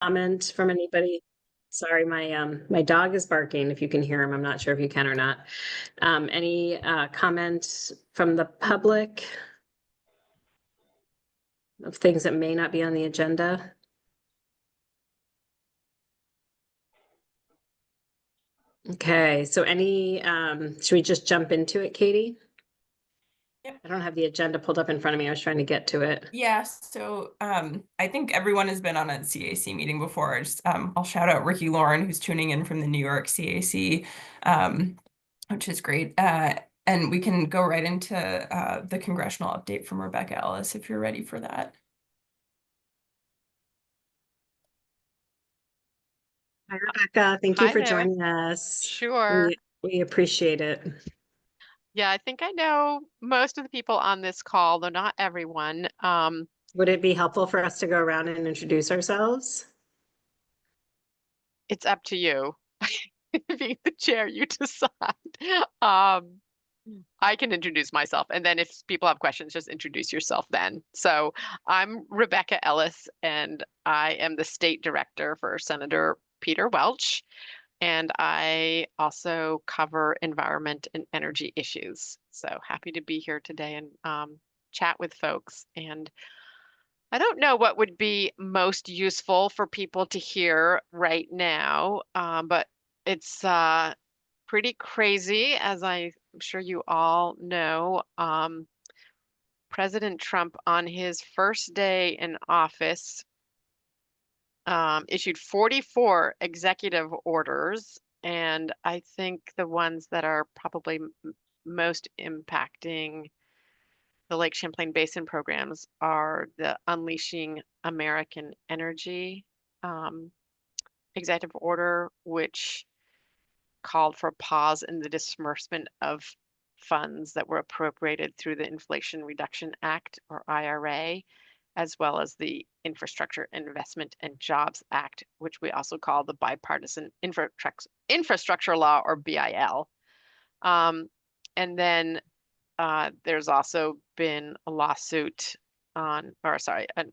comment from anybody? Sorry, my dog is barking, if you can hear him. I'm not sure if you can or not. Any comments from the public of things that may not be on the agenda? Okay, so should we just jump into it, Katie? Yep. I don't have the agenda pulled up in front of me. I was trying to get to it. Yeah, so I think everyone has been on a CAC meeting before. I'll shout out Ricky Lauren, who's tuning in from the New York CAC, which is great. And we can go right into the congressional update from Rebecca Ellis if you're ready for that. Hi, Rebecca. Thank you Hi for there. joining us. Sure. We appreciate it. Yeah, I think I know most of the people on this call, though not everyone. Would it be helpful for us to go around and introduce ourselves? It's up to you. Being the chair, you decide. Um, I can introduce myself, and then if people have questions, just introduce yourself then. So I'm Rebecca Ellis, and I am the state director for Senator Peter Welch. And I also cover environment and energy issues. So happy to be here today and chat with folks. And I don't know what would be most useful for people to hear right now, but it's pretty crazy, as I'm sure you all know. President Trump, on his first day in office, issued 44 executive orders, and I think the ones that are probably most impacting the Lake Champlain Basin programs are the Unleashing American Energy executive order, which called for a pause in the disbursement of funds that were appropriated through the Inflation Reduction Act, or IRA, as well as the Infrastructure Investment and Jobs Act, which we also call the Bipartisan Infrastructure Law, or BIL. And then there's also been a lawsuit an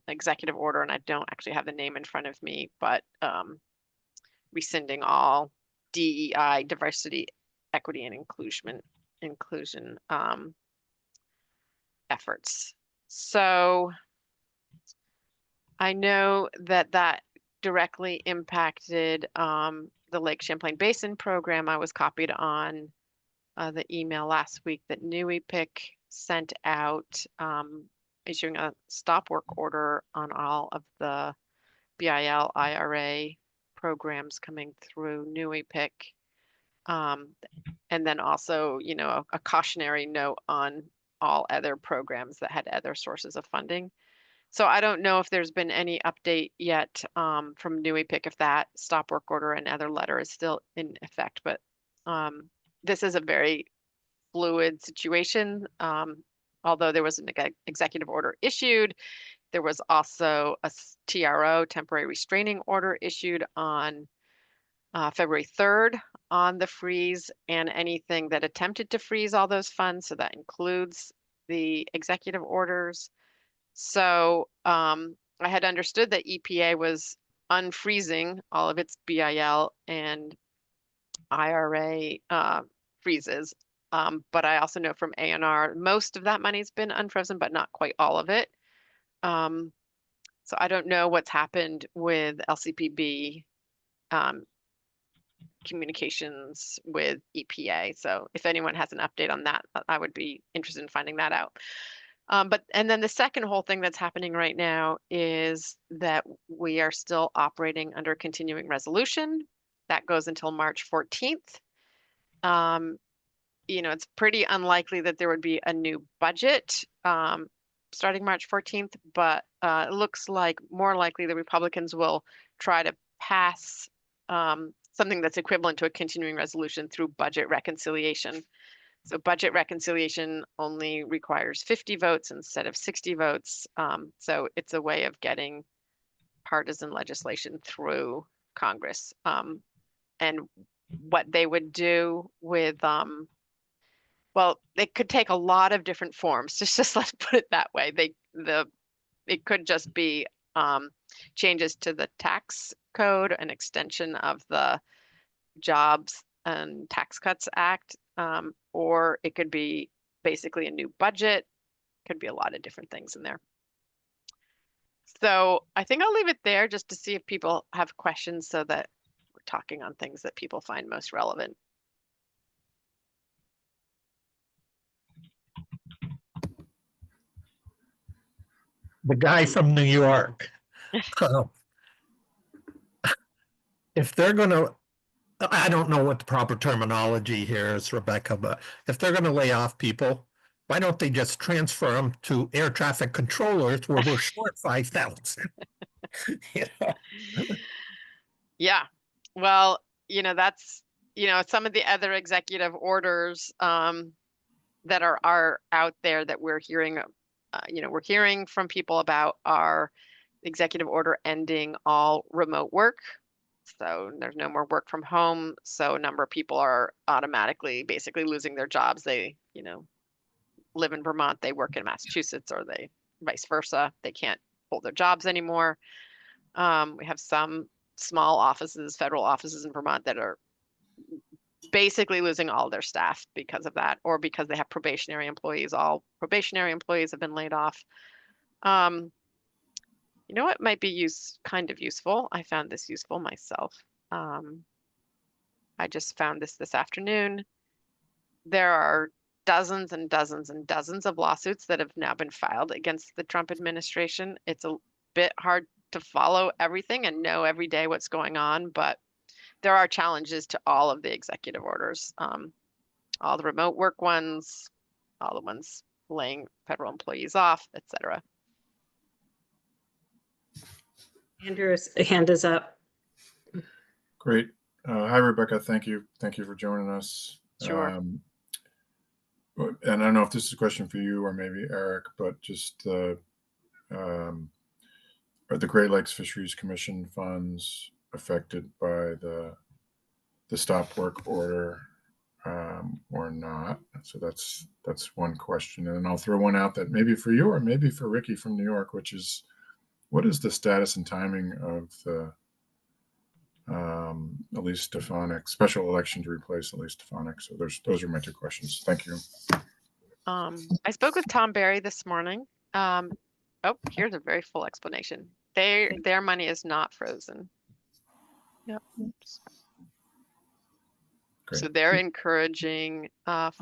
executive order, and I don't actually have the name in front of me, but rescinding all DEI, diversity, equity, and inclusion efforts. So I know that directly impacted the Lake Champlain Basin program. I was copied on the email last week that NUIPIC sent out, issuing a stop work order on all of the BIL IRA programs coming through NUIPIC. And then also, a cautionary note on all other programs that had other sources of funding. So I don't know if there's been any update yet from NUIPIC if that stop work order and other letter is still in effect, but this is a very fluid situation. Although there was an executive order issued, there was also a TRO, temporary restraining order, issued on February 3rd on the freeze and anything that attempted to freeze all those funds. So that includes the executive orders. So I had understood that EPA was unfreezing all of its BIL and IRA freezes. But I also know from ANR, most of that money's been unfrozen, but not quite all of it. So I don't know what's happened with LCPB communications with EPA. So if anyone has an update on that, I would be interested in finding that out. And then the second whole thing that's happening right now is that we are still operating under continuing resolution. That goes until March 14th. It's pretty unlikely that there would be a new budget starting March 14th, but it looks like more likely the Republicans will try to pass something that's equivalent to a continuing resolution through budget reconciliation. So budget reconciliation only requires 50 votes instead of 60 votes. So it's a way of getting partisan legislation through Congress. And what they would do with, well, they could take a lot of different forms. Just let's put it that way. It could just be changes to the tax code, an extension of the Jobs and Tax Cuts Act, or it could be basically a new budget. Could be a lot of different things in there. So I think I'll leave it there just to see if people have questions so that we're talking on things that people find most relevant. The guy from New York. If they're going to, I don't know what the proper terminology here is, Rebecca, but if they're going to lay off people, why don't they just transfer them to air traffic controllers where we're short 5,000? You know? Yeah, well, that's, some of the other executive orders that are out there that we're hearing, we're hearing from people about our executive order ending all remote work. So there's no more work from home. So a number of people are automatically basically losing their jobs. They, live in Vermont, they work in Massachusetts, or they vice versa. They can't hold their jobs anymore. We have some small offices, federal offices in Vermont that are basically losing all their staff because of that, or because they have probationary employees. All probationary employees have been laid off. You know what might be kind of useful? I found this useful myself. I just found this afternoon. There are dozens and dozens and dozens of lawsuits that have now been filed against the Trump administration. It's a bit hard to follow everything and know every day what's going on, but there are challenges to all of the executive orders, all the remote work ones, all the ones laying federal employees off, etc. Andrew's hand is up. Great. Hi, Rebecca. Thank you. Thank you for joining us. Sure. And I don't know if this is a question for you or maybe Eric, but just are the Great Lakes Fisheries Commission funds affected by the stop work order or not? So that's one question. And then I'll throw one out that maybe for you or maybe for Ricky from New York, which is, what is the status and timing of the Elise Stefanik special election to replace Elise Stefanik? So those are my two questions. Thank you. I spoke with Tom Barry this morning. Oh, here's a very full explanation. Their money is not frozen. Yep. Great. So they're encouraging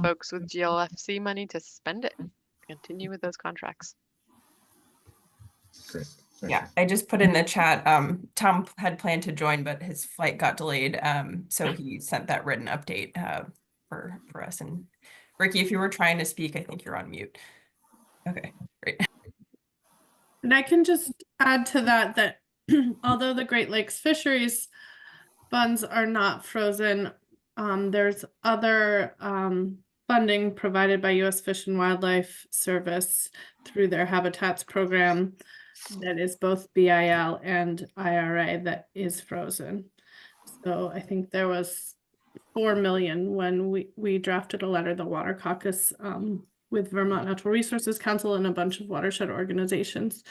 folks with GLFC money to spend it, continue with those contracts. Great. Thank Yeah, I just put in the chat. Tom had planned to join, but his flight got delayed. So he sent that written update for us. And Ricky, if you were trying to speak, I think you're on mute. Okay, great. And I can just add to that although the Great Lakes Fisheries funds are not frozen, there's other funding provided by U.S. Fish and Wildlife Service through their Habitats program that is both BIL and IRA that is frozen. So I think there was $4 million when we drafted a letter, the Water Caucus, with Vermont Natural Resources Council and a bunch of watershed organizations,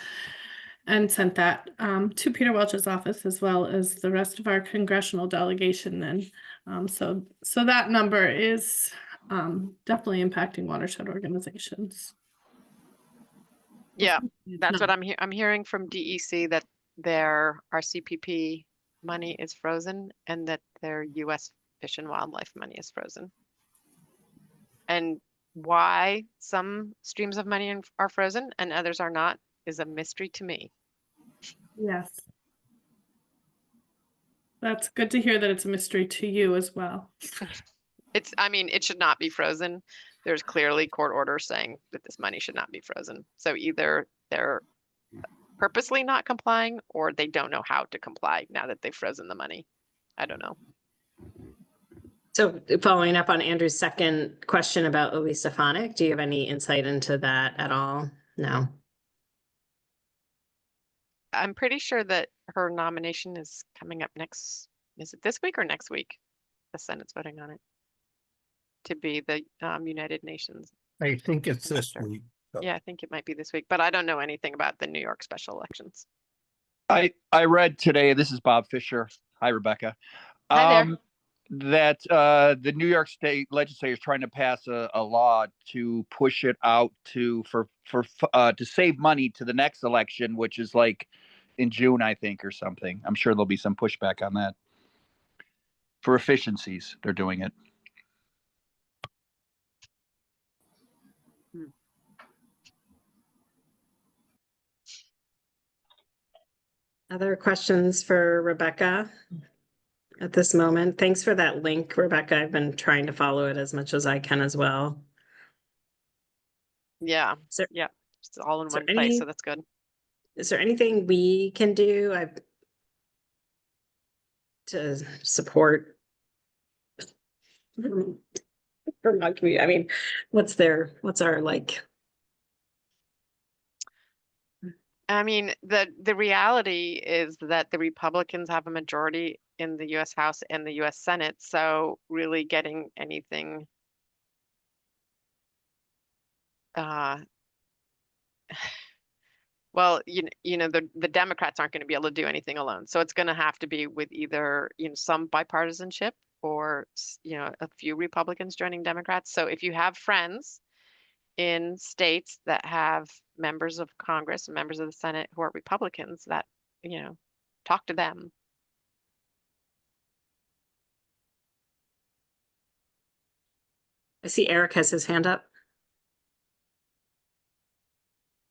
and sent that to Peter Welch's office as well as the rest of our congressional delegation. And so that number is definitely impacting watershed organizations. Yeah, that's what I'm hearing from DEC, that their RCPP money is frozen and that their U.S. Fish and Wildlife money is frozen. And why some streams of money are frozen and others are not is a mystery to me. Yes. That's good to hear that it's a mystery to you as well. It should not be frozen. There's clearly court orders saying that this money should not be frozen. So either they're purposely not complying or they don't know how to comply now that they've frozen the money. I don't know. So following up on Andrew's second question about Elise Stefanik, do you have any insight into that at all? No. I'm pretty sure that her nomination is coming up next. Is it this week or next week? The Senate's voting on it to be the United Nations. I think it's I'm not this sure. week. Yeah, I think it might be this week, but I don't know anything about the New York special elections. I read today, this is Bob Fisher. Hi, Rebecca. Hi there. That the New York State legislature is trying to pass a law to push it out to save money to the next election, which is like in June, I think, or something. I'm sure there'll be some pushback on that. For efficiencies, they're doing it. Other questions for Rebecca at this moment? Thanks for that link, Rebecca. I've been trying to follow it as much as I can as well. Yeah. Is there, Yeah. It's all in is there one place, any- so that's good. is there anything we can do to support Vermont community? I mean, what's our like? I mean, the reality is that the Republicans have a majority in the US House and the US Senate, so really getting anything well, you know, the Democrats aren't going to be able to do anything alone. So it's going to have to be with either, you know, some bipartisanship or, you know, a few Republicans joining Democrats. So if you have friends in states that have members of Congress and members of the Senate who are Republicans, that, you know, talk to them. I see Eric has his hand up.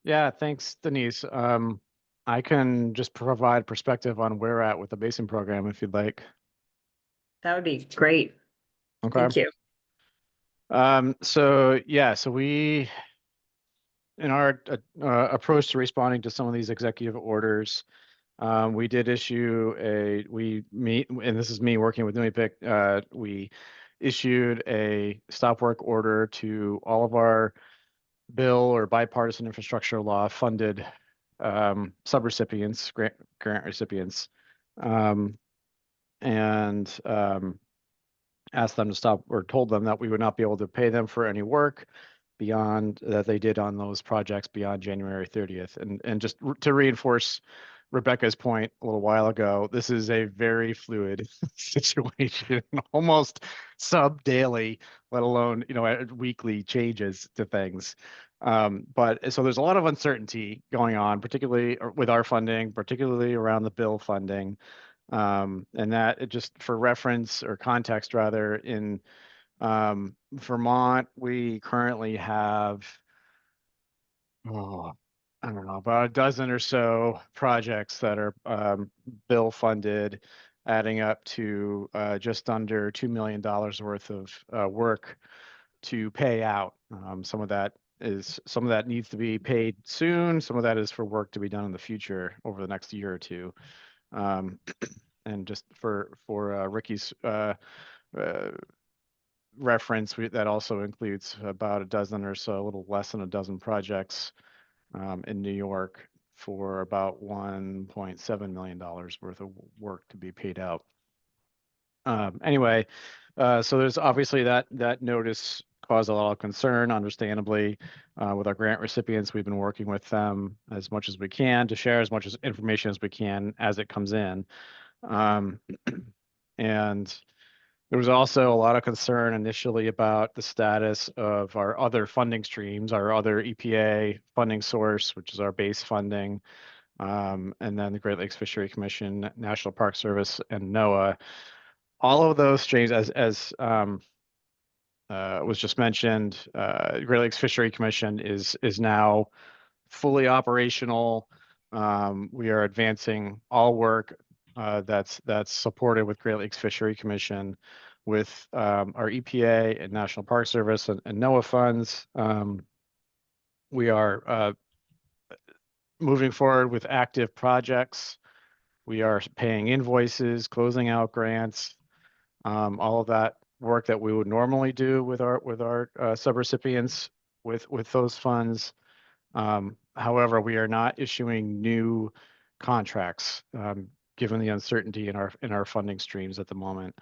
Yeah, thanks, Denise. I can just provide perspective on where we're at with the basin program if you'd like. That would be great. Okay. Thank you. So we, in our approach to responding to some of these executive orders, we did issue and this is me working with NUIPIC, we issued a stop work order to all of our bill or bipartisan infrastructure law funded subrecipients, grant recipients, and asked them to stop, or told them that we would not be able to pay them for any work beyond that they did on those projects beyond January 30th. And just to reinforce Rebecca's point a little while ago, this is a very fluid situation, almost sub-daily, let alone, you know, weekly changes to things. But so there's a lot of uncertainty going on, particularly with our funding, particularly around the bill funding. And that it just for reference or context rather, in Vermont, we currently have, I don't know, about a dozen or so projects that are bill funded, adding up to just under $2 million worth of work to pay out. Some of that needs to be paid soon. Some of that is for work to be done in the future over the next year or two. And just for Ricky's reference, that also includes about a dozen or so, a little less than a dozen projects in New York for about $1.7 million worth of work to be paid out. Anyway, so there's obviously that notice caused a lot of concern, understandably, with our grant recipients. We've been working with them as much as we can to share as much information as we can as it comes in. And there was also a lot of concern initially about the status of our other funding streams, our other EPA funding source, which is our base funding, and then the Great Lakes Fishery Commission, National Park Service, and NOAA. All of those streams, as was just mentioned, Great Lakes Fishery Commission is now fully operational. We are advancing all work that's supported with Great Lakes Fishery Commission with our EPA and National Park Service and NOAA funds. We are moving forward with active projects. We are paying invoices, closing out grants, all of that work that we would normally do with our subrecipients with those funds. However, we are not issuing new contracts given the uncertainty in our funding streams at the moment.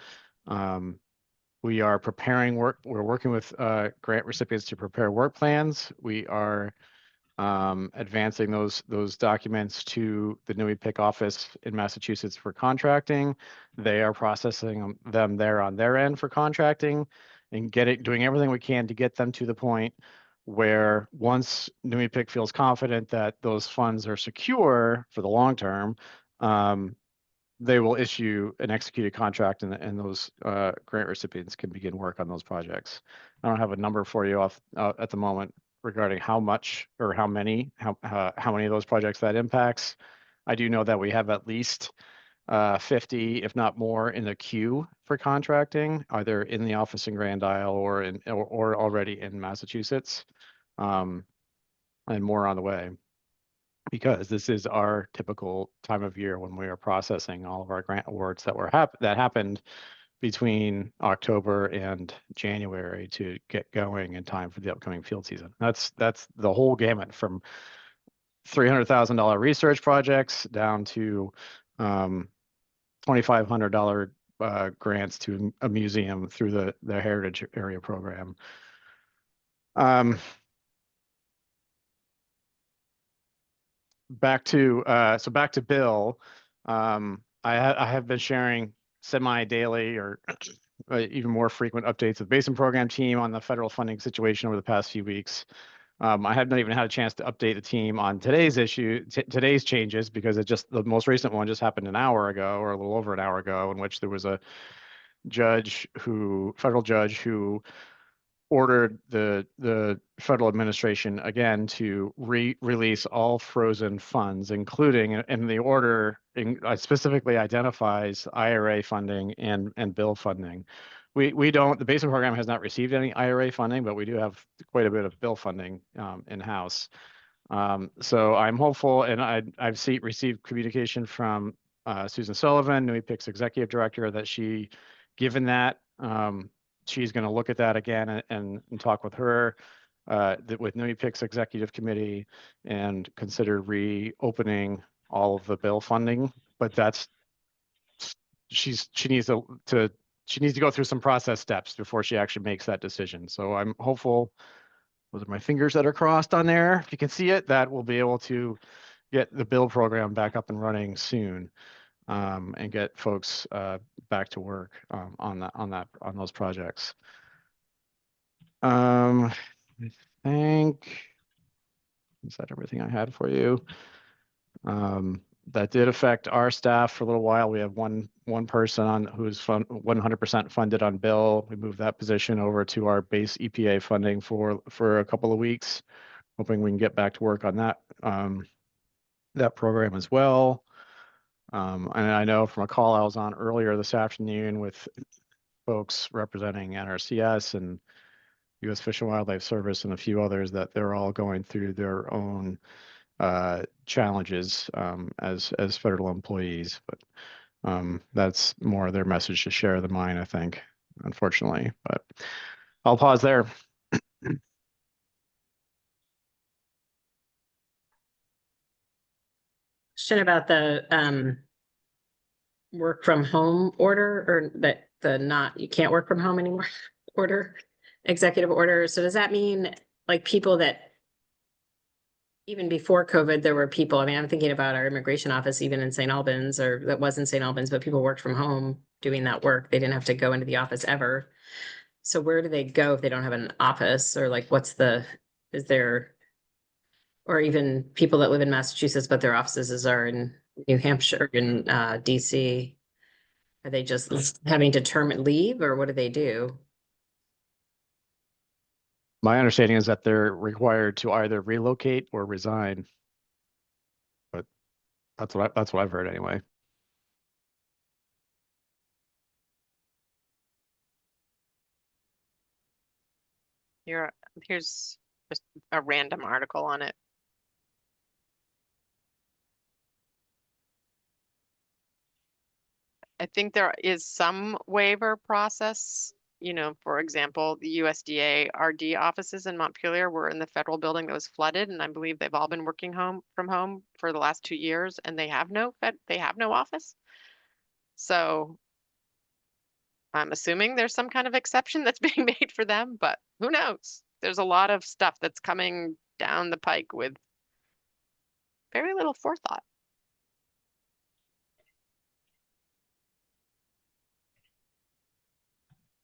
We are preparing work. We're working with grant recipients to prepare work plans. We are advancing those documents to the NUIPIC office in Massachusetts for contracting. They are processing them there on their end for contracting and doing everything we can to get them to the point where once NUIPIC feels confident that those funds are secure for the long term, they will issue an executed contract and those grant recipients can begin work on those projects. I don't have a number for you off at the moment regarding how much or how many of those projects that impacts. I do know that we have at least 50, if not more, in the queue for contracting, either in the office in Grand Isle or already in Massachusetts, and more on the way. Because this is our typical time of year when we are processing all of our grant awards that happened between October and January to get going in time for the upcoming field season. That's the whole gamut from $300,000 research projects down to $2,500 grants to a museum through the Heritage Area Program. Back to Bill. I have been sharing semi-daily or even more frequent updates of Basin Program team on the federal funding situation over the past few weeks. I have not even had a chance to update the team on today's today's changes, because the most recent one just happened an hour ago, or a little over an hour ago, in which there was a federal judge who ordered the federal administration again to release all frozen funds, including, and the order specifically identifies IRA funding and bill funding. The Basin Program has not received any IRA funding, but we do have quite a bit of bill funding in-house. So I'm hopeful, and I've received communication from Susan Sullivan, NUIPIC's executive director, that given that, she's going to look at that again and talk with her, with NUIPIC's executive committee, and consider reopening all of the bill funding. But she needs to go through some process steps before she actually makes that decision. So I'm hopeful. Those are my fingers that are crossed on there. If you can see it, that we'll be able to get the bill program back up and running soon, and get folks back to work on those projects. I think, is that everything I had for you? That did affect our staff for a little while. We have one person who's 100% funded on bill. We moved that position over to our base EPA funding for a couple of weeks, hoping we can get back to work on that program as well. And I know from a call I was on earlier this afternoon with folks representing NRCS and U.S. Fish and Wildlife Service and a few others, that they're all going through their own challenges as federal employees. But that's more their message to share than mine, I think, unfortunately. But I'll pause there. Question about the work from home order, or you can't work from home anymore order, executive order. So does that mean like people that even before COVID, there were people, I mean, I'm thinking about our immigration office, even in St. Albans, or that wasn't St. Albans, but people worked from home doing that work. They didn't have to go into the office ever. So where do they go if they don't have an office? Or like, or even people that live in Massachusetts, but their offices are in New Hampshire, in DC. Are they just having to leave, or what do they do? My understanding is that they're required to either relocate or resign. But that's what I've heard anyway. Here's just a random article on it. I think there is some waiver process. You know, for example, the USDA RD offices in Montpelier were in the federal building that was flooded, and I believe they've all been working from home for the last 2 years, and they have no office. So I'm assuming there's some kind of exception that's being made for them, but who knows? There's a lot of stuff that's coming down the pike with very little forethought.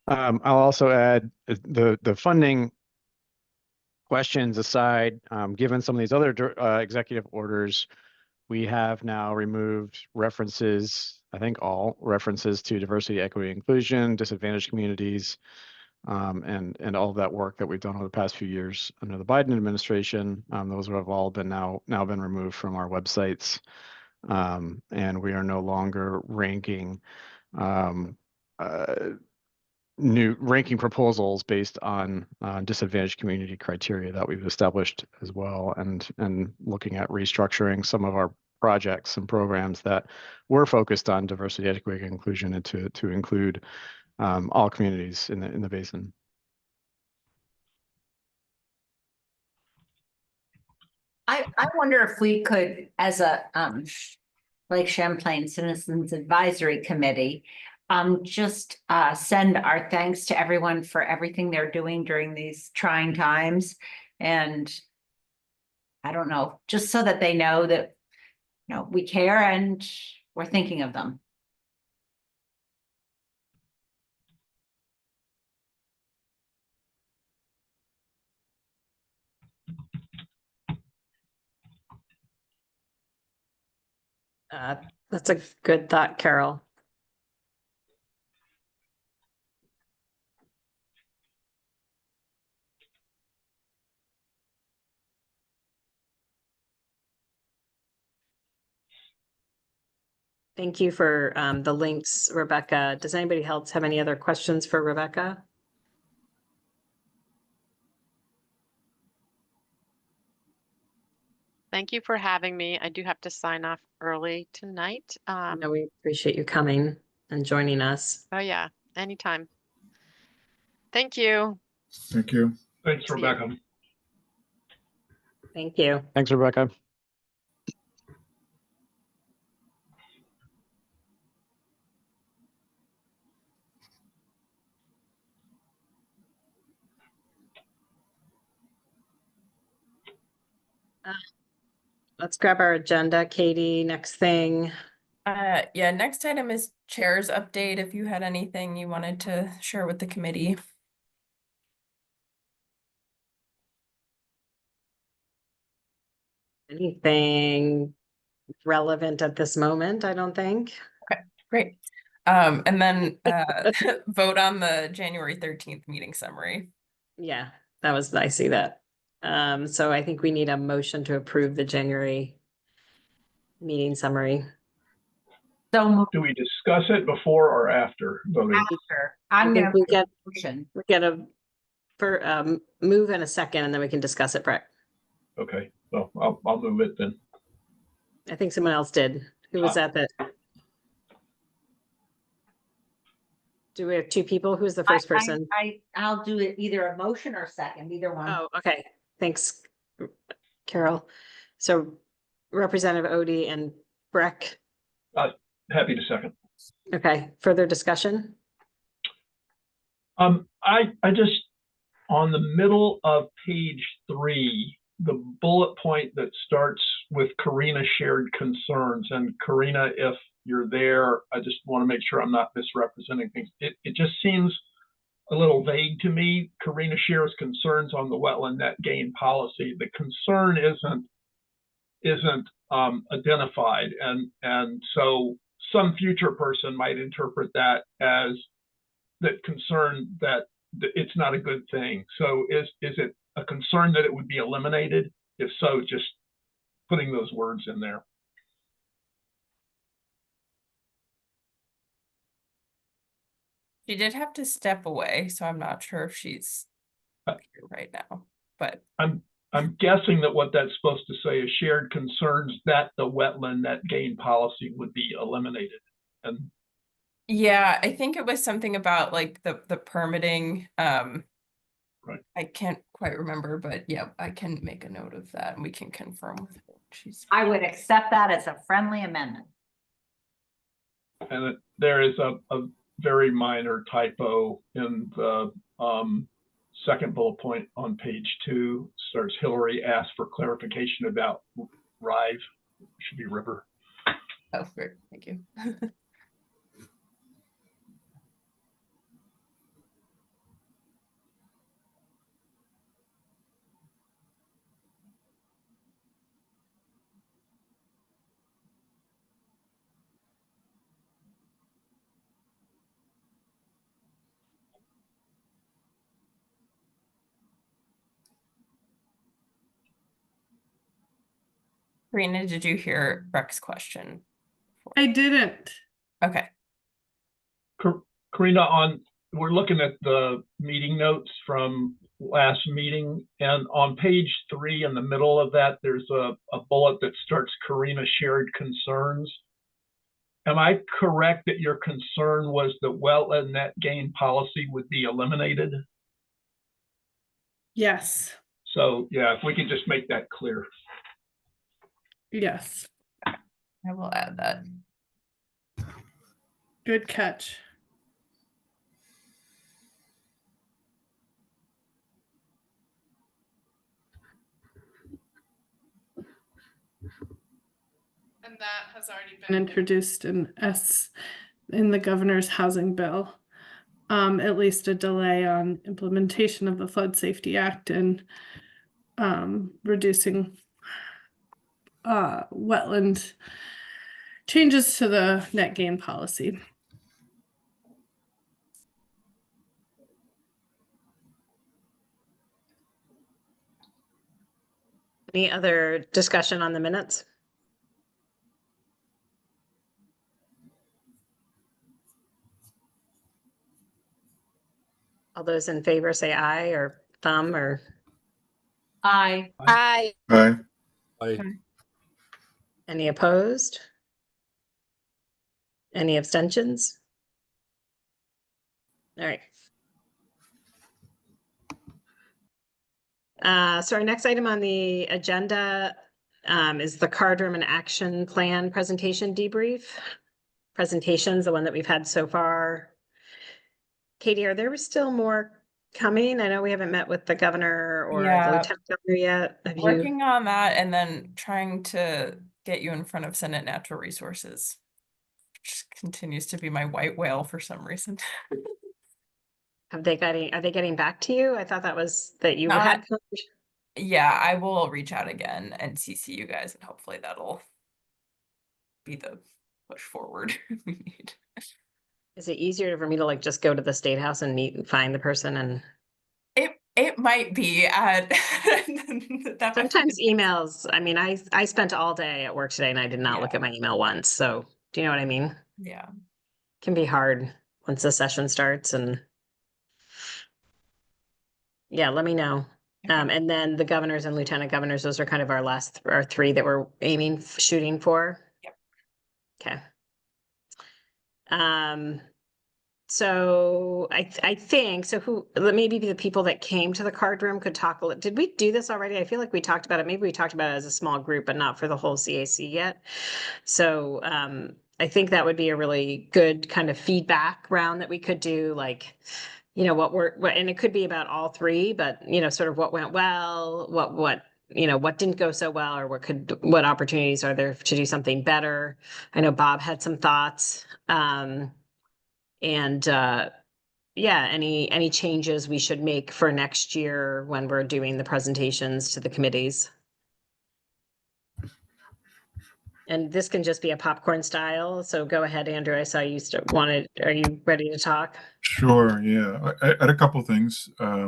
I'll also add the funding questions aside, given some of these other executive orders, we have now removed references, I think all references to diversity, equity, inclusion, disadvantaged communities, and all of that work that we've done over the past few years under the Biden administration. Those have all been now been removed from our websites, and we are no longer ranking new ranking proposals based on disadvantaged community criteria that we've established as well, and looking at restructuring some of our projects and programs that were focused on diversity, equity, and inclusion, and to include all communities in the basin. I wonder if we could, as a Lake Champlain Citizens Advisory Committee, just send our thanks to everyone for everything they're doing during these trying times. And I don't know, just so that they know that, you know, we care and we're thinking of them. That's a good thought, Carol. Thank you for the links, Rebecca. Does anybody else have any other questions for Rebecca? Thank you for having me. I do have to sign off early tonight. No, we appreciate you coming and joining us. Oh yeah, anytime. Thank you. Thank you. Thanks, See you. Rebecca. Thank you. Thanks, Rebecca. Let's grab our agenda, Katie. Next thing. Yeah, next item is chair's update. If you had anything you wanted to share with the committee. Anything relevant at this moment, I don't think. Okay, great. And then vote on the January 13th meeting summary. Yeah, I see that. So I think we need a motion to approve the January meeting summary. So Do we discuss it before or after voting? after, I I'm think gonna we make a get motion. a move in a second, and then we can discuss it, Brett. Okay, so I'll move it then. I think someone else did. Who was that? Do we have two people? Who's the first person? I'll do it either a motion or second, either one. Oh, okay. Thanks, Carol. So Representative Odie and Breck. Happy to second. Okay, further discussion? I just, on the middle of page 3, the bullet point that starts with Karina shared concerns, and Karina, if you're there, I just want to make sure I'm not misrepresenting things. It just seems a little vague to me. Karina shares concerns on the wetland net gain policy. The concern isn't identified, and so some future person might interpret that as that concern that it's not a good thing. So is it a concern that it would be eliminated? If so, just putting those words in there. She did have to step away, so I'm not sure if she's here right now, but I'm guessing that what that's supposed to say is shared concerns that the wetland net gain policy would be eliminated. And yeah, I think it was something about like the permitting. Right. I can't quite remember, but yeah, I can make a note of that and we can confirm with her. I would accept that as a friendly amendment. there is a very minor typo in the second bullet point on page 2 starts, Hillary asked for clarification about Rive. It should be river. Oh, great. Thank you. Karina, did you hear Breck's question? I didn't. Okay. Karina, we're looking at the meeting notes from last meeting, and on page 3 in the middle of that, there's a bullet that starts Karina shared concerns. Am I correct that your concern was that wetland net gain policy would be eliminated? Yes. So yeah, if we can just make that clear. Yes. I will add that. Good catch. And that has already been introduced in the governor's housing bill. At least a delay on implementation of the Flood Safety Act and reducing wetland changes to the net gain policy. Any other discussion on the minutes? All those in favor say aye or thumb or Aye. Aye. Aye. any opposed? Any abstentions? All right. So our next item on the agenda is the card room and action plan presentation debrief. Presentations, the one that we've had so far. Katie, are there still more coming? I know we haven't met with the governor or the Yeah. lieutenant governor yet. Have you? Working on that and then trying to get you in front of Senate Natural Resources, which continues to be my white whale for some reason. Are they getting back to you? I thought that was that you Not- had. Yeah, I will reach out again and CC you guys, and hopefully that'll be the push forward we need. Is it easier for me to like just go to the State House and meet and find the person? And It might be that might be sometimes emails, I mean, I spent all day at work today and I did not look Yeah. at my email once. So do you know what I mean? Yeah. Can be hard once the session starts and yeah, let me know. And then the governors and lieutenant governors, those are kind of our 3 that we're shooting for. Yep. Okay. So I think, so maybe the people that came to the card room could talk a little. Did we do this already? I feel like we talked about it. Maybe we talked about it as a small group, but not for the whole CAC yet. So I think that would be a really good kind of feedback round that we could do, like, you know, and it could be about all 3, but you know, sort of what went well, what you know, what didn't go so well, or what opportunities are there to do something better. I know Bob had some thoughts. And yeah, any changes we should make for next year when we're doing the presentations to the committees. And this can just be a popcorn style. So go ahead, Andrew. I saw you are you ready to talk? Sure. Yeah. I had a couple things. I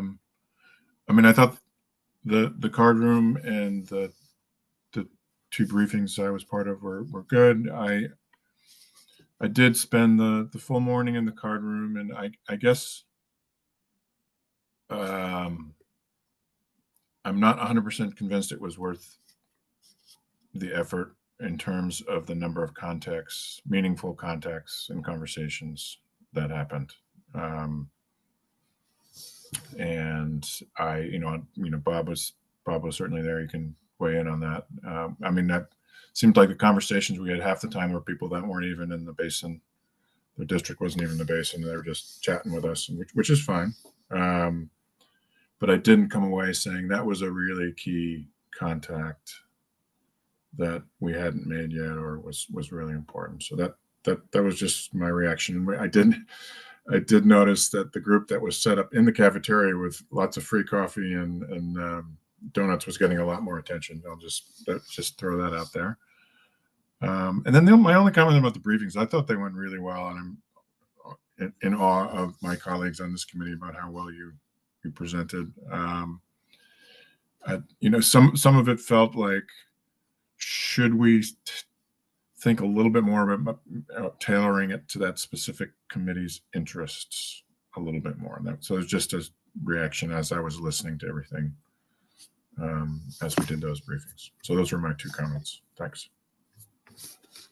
mean, I thought the card room and the 2 briefings I was part of were good. I did spend the full morning in the card room, and I guess I'm not 100% convinced it was worth the effort in terms of the number of contacts, meaningful contacts and conversations that happened. And Bob was certainly there. You can weigh in on that. I mean, that seemed like the conversations we had half the time were people that weren't even in the basin. Their district wasn't even in the basin. They were just chatting with us, which is fine. but I didn't come away saying that was a really key contact that we hadn't made yet or was really important. So that was just my reaction. I did notice that the group that was set up in the cafeteria with lots of free coffee and donuts was getting a lot more attention. I'll just throw that out there. And then my only comment about the briefings, I thought they went really well, and I'm in awe of my colleagues on this committee about how well you presented. Some of it felt like, should we think a little bit more about tailoring it to that specific committee's interests a little bit more? So it's just a reaction as I was listening to everything as we did those briefings. So those were my 2 comments. Thanks.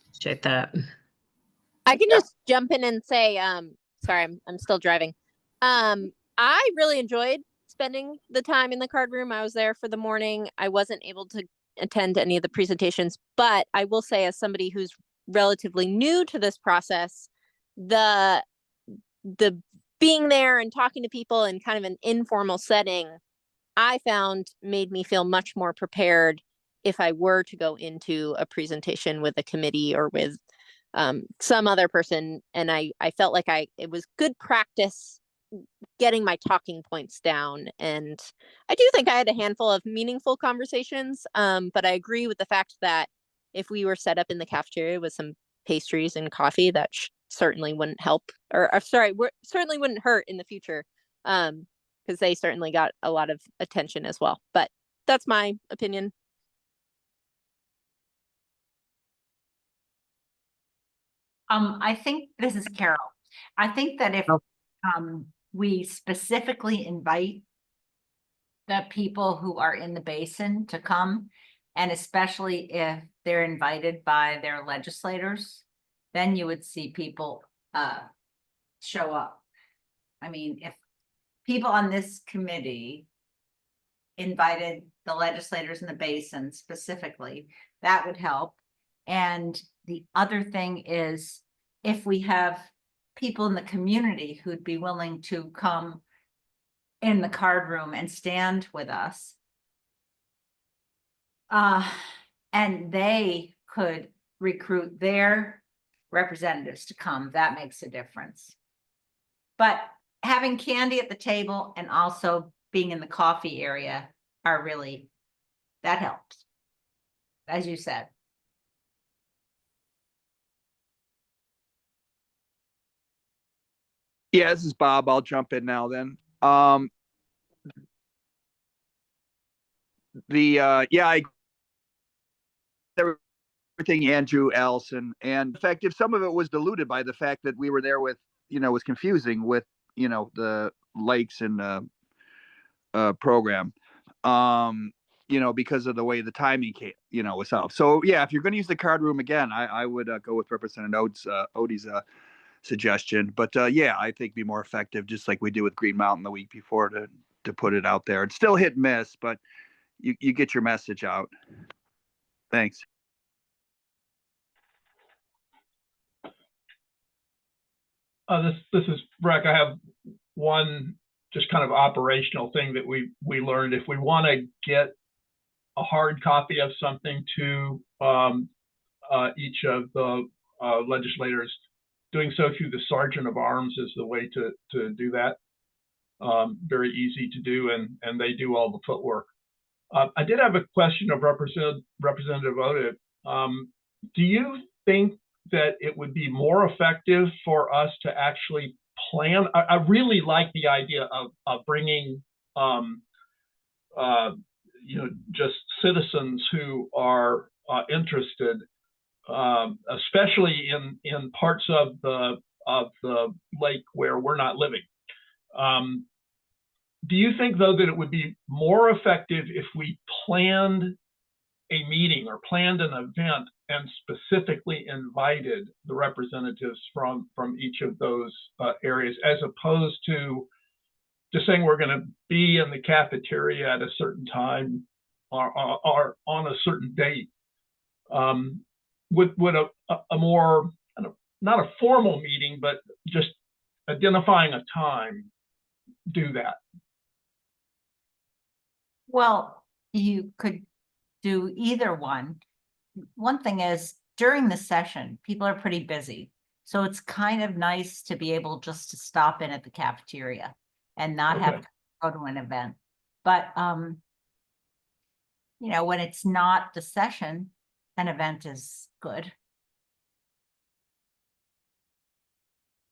Appreciate that. I can just jump in and say, sorry, I'm still driving. I really enjoyed spending the time in the card room. I was there for the morning. I wasn't able to attend any of the presentations, but I will say, as somebody who's relatively new to this process, the being there and talking to people in kind of an informal setting, I found made me feel much more prepared if I were to go into a presentation with a committee or with some other person. And I felt like it was good practice getting my talking points down. And I do think I had a handful of meaningful conversations, but I agree with the fact that if we were set up in the cafeteria with some pastries and coffee, that certainly wouldn't help, certainly wouldn't hurt in the future, because they certainly got a lot of attention as well. But that's my opinion. I think this is Carol. I think that if we specifically invite the people who are in the basin to come, and especially if they're invited by their legislators, then you would see people show up. I mean, if people on this committee invited the legislators in the basin specifically, that would help. And the other thing is, if we have people in the community who'd be willing to come in the card room and stand with us, and they could recruit their representatives to come, that makes a difference. But having candy at the table and also being in the coffee area that helps, as you said. Yeah, this is Bob. I'll jump in now then. I everything Andrew, Allison, and in fact, if some of it was diluted by the fact that we were there with, was confusing with, the lakes and program, because of the way the timing came, was off. So yeah, if you're going to use the card room again, I would go with Representative Odie's suggestion. But yeah, I think be more effective, just like we did with Green Mountain the week before, to put it out there. It's still hit and miss, but you get your message out. Thanks. This is Breck. I have one just kind of operational thing that we learned. If we want to get a hard copy of something to each of the legislators, doing so through the Sergeant of Arms is the way to do that. Very easy to do, and they do all the footwork. I did have a question of Representative Odie. Do you think that it would be more effective for us to actually plan? I really like the idea of bringing just citizens who are interested, especially in parts of the lake where we're not living. Do you think, though, that it would be more effective if we planned a meeting or planned an event and specifically invited the representatives from each of those areas, as opposed to just saying we're going to be in the cafeteria at a certain time or on a certain date? Would a more, not a formal meeting, but just identifying a time, do that? Well, you could do either one. One thing is, during the session, people are pretty busy. So it's kind of nice to be able just to stop in at the cafeteria and not have Okay. to go to an event. But, you know, when it's not the session, an event is good.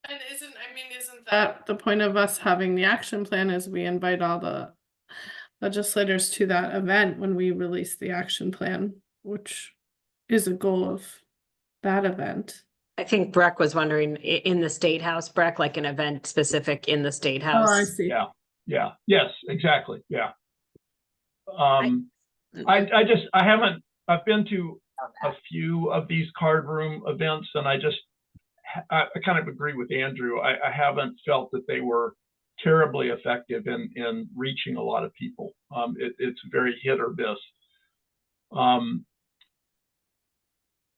And isn't that the point of us having the action plan is we invite all the legislators to that event when we release the action plan, which is a goal of that event. I think Breck was wondering in the State House, Breck, like an event specific in the State Oh, I House. see. Yeah, yeah, yes, exactly, yeah. I've been to a few of these card room events, and I kind of agree with Andrew. I haven't felt that they were terribly effective in reaching a lot of people. It's very hit or miss.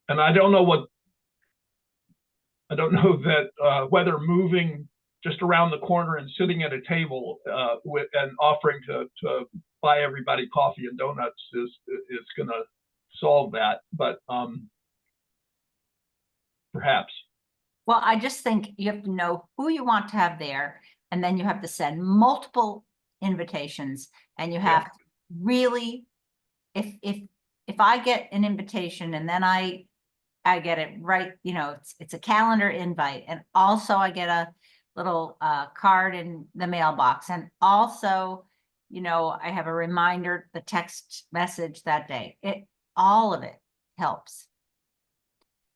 And I don't know that whether moving just around the corner and sitting at a table and offering to buy everybody coffee and donuts is going to solve that, but perhaps. Well, I just think you have to know who you want to have there, and then you have to send multiple invitations, and you have to really, if I get an invitation and then I get it right, you know, it's a calendar invite, and also I get a little card in the mailbox, and also, you know, I have a reminder, the text message that day. All of it helps.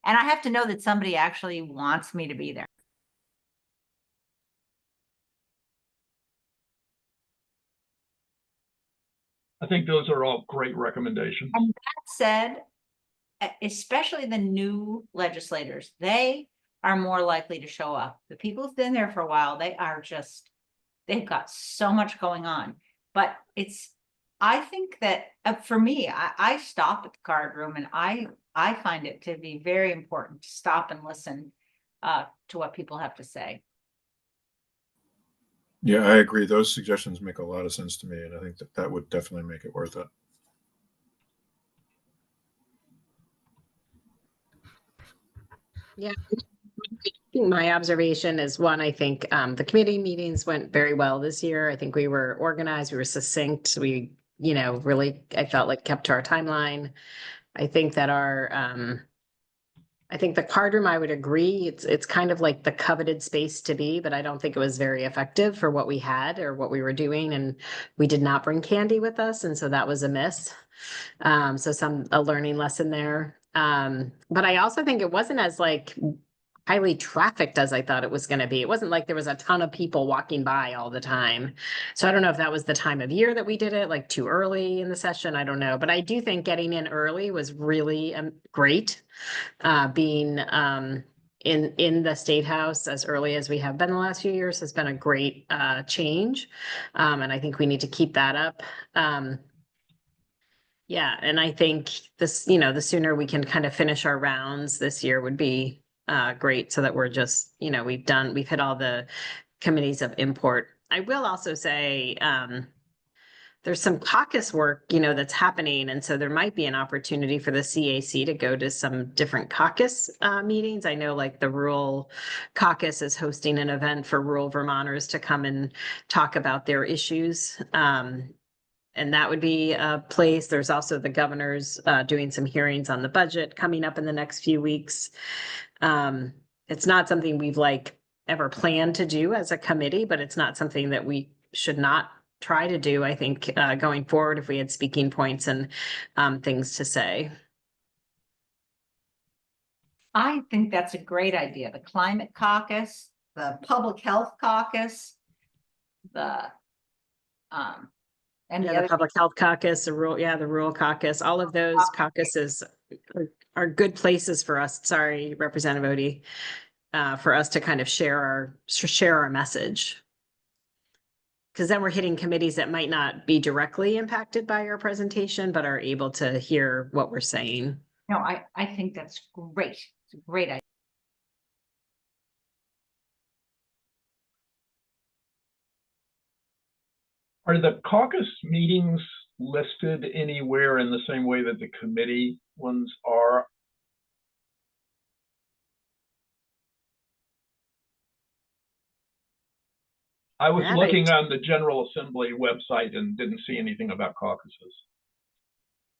And I have to know that somebody actually wants me to be there. I think those are all great recommendations. And that said, especially the new legislators, they are more likely to show up. The people who've been there for a while, they've got so much going on. But I think that for me, I stop at the card room, and I find it to be very important to stop and listen to what people have to say. Yeah, I agree. Those suggestions make a lot of sense to me, and I think that would definitely make it worth it. Yeah. My observation is one, I think the committee meetings went very well this year. I think we were organized, we were succinct. We, you know, really, I felt like kept to our timeline. I think that I think the card room, I would agree, it's kind of like the coveted space to be, but I don't think it was very effective for what we had or what we were doing. And we did not bring candy with us. And so that was a miss. So a learning lesson there. But I also think it wasn't as like highly trafficked as I thought it was going to be. It wasn't like there was a ton of people walking by all the time. So I don't know if that was the time of year that we did it, like too early in the session. I don't know. But I do think getting in early was really great. Being in the State House as early as we have been the last few years has been a great change. And I think we need to keep that up. Yeah, and I think this, you know, the sooner we can kind of finish our rounds this year would be great, so that we're just, you know, we've hit all the committees of import. I will also say there's some caucus work, you know, that's happening. And so there might be an opportunity for the CAC to go to some different caucus meetings. I know like the Rural Caucus is hosting an event for rural Vermonters to come and talk about their issues. And that would be a place. There's also the governor's doing some hearings on the budget coming up in the next few weeks. It's not something we've like ever planned to do as a committee, but it's not something that we should not try to do, I think, going forward if we had speaking points and things to say. I think that's a great idea. The Climate Caucus, the Public Health Caucus, the Public Health Caucus, the Rural Caucus, all of those caucuses are good places for us. Sorry, Representative Odie, for us to kind of share our message. Because then we're hitting committees that might not be directly impacted by our presentation, but are able to hear what we're saying. No, I think that's great. It's a great idea. Are the caucus meetings listed anywhere in the same way that the committee ones are. I was Yeah, looking on the General Assembly website and didn't see anything about caucuses.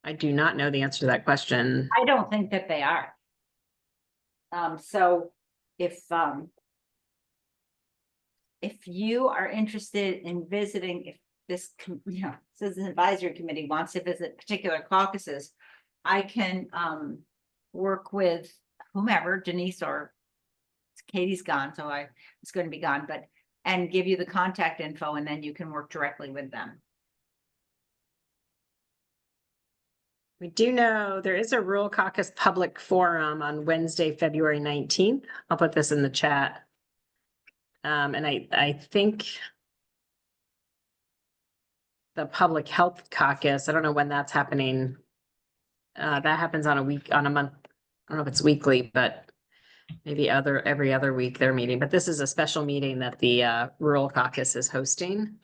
I do not know the answer to that question. I don't think that they are. So if you are interested in visiting, if this, Citizen Advisory Committee wants to visit particular caucuses, I can work with whomever, Denise or Katie's gone, so I was going to be gone, but and give you the contact info, and then you can work directly with them. We do know there is a Rural Caucus public forum on Wednesday, February 19th. I'll put this in the chat. And I think the Public Health Caucus, I don't know when that's happening. That happens on a month. I don't know if it's weekly, but maybe every other week they're meeting. But this is a special meeting that the Rural Caucus is hosting.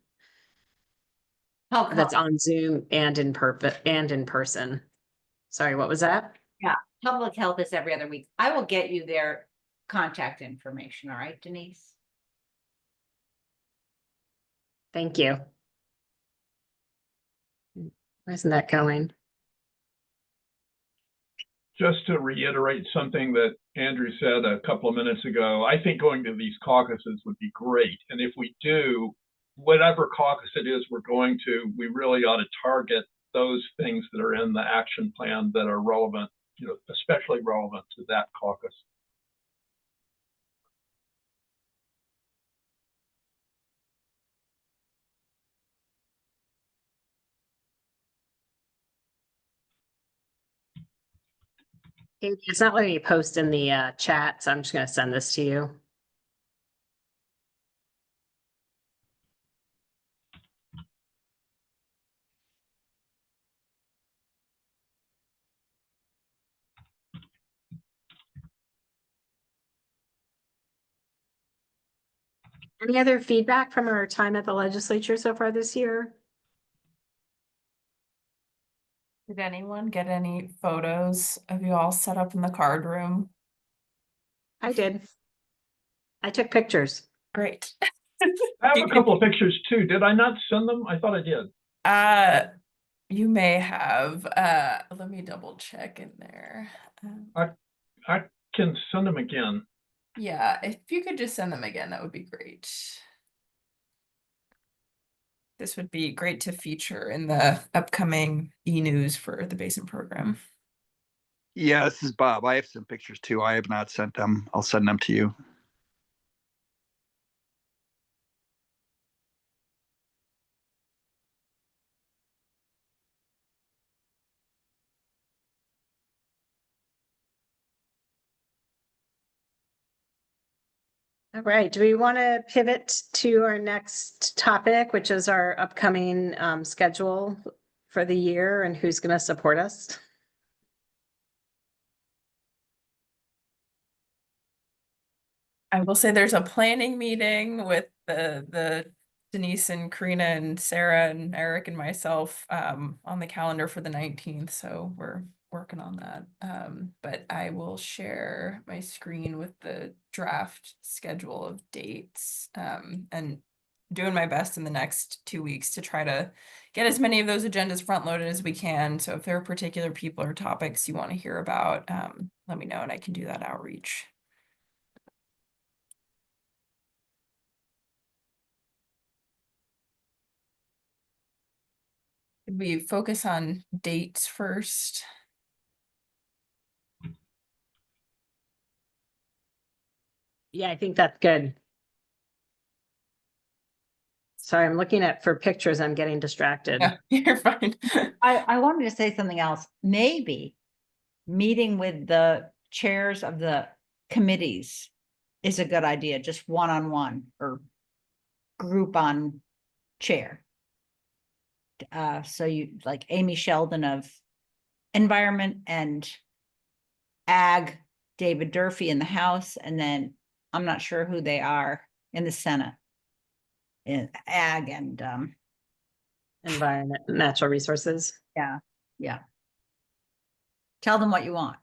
That's on Zoom and in person. Sorry, what was that? Yeah, public health is every other week. I will get you their contact information. All right, Denise. Thank you. Where's that going? Just to reiterate something that Andrew said a couple of minutes ago, I think going to these caucuses would be great. And if we do, whatever caucus it is we're going to, we really ought to target those things that are in the action plan that are relevant, especially relevant to that caucus. It's not letting me post in the chat, so I'm just going to send this to you. Any other feedback from our time at the legislature so far this year? Did anyone get any photos of you all set up in the card room? I did. I took pictures. Great. I have a couple of pictures too. Did I not send them? I thought I did. You may have. Let me double check in there. I can send them again. Yeah, if you could just send them again, that would be great. This would be great to feature in the upcoming e-news for the Basin program. Yeah, this is Bob. I have some pictures too. I have not sent them. I'll send them to you. All right. Do we want to pivot to our next topic, which is our upcoming schedule for the year and who's going to support us? I will say there's a planning meeting with the Denise and Karina and Sarah and Eric and myself on the calendar for the 19th. So we're working on that. But I will share my screen with the draft schedule of dates and doing my best in the next 2 weeks to try to get as many of those agendas front loaded as we can. So if there are particular people or topics you want to hear about, let me know and I can do that outreach. Could we focus on dates first? Yeah, I think that's good. Sorry, I'm looking for pictures. I'm getting distracted. Yeah, you're fine. I wanted to say something else. Maybe meeting with the chairs of the committees is a good idea, just one-on-one or group on chair. So you like Amy Sheldon of Environment and Ag, David Durfee in the House, and then I'm not sure who they are in the Senate. In Ag and environment, natural resources. Yeah, yeah. Tell them what you want.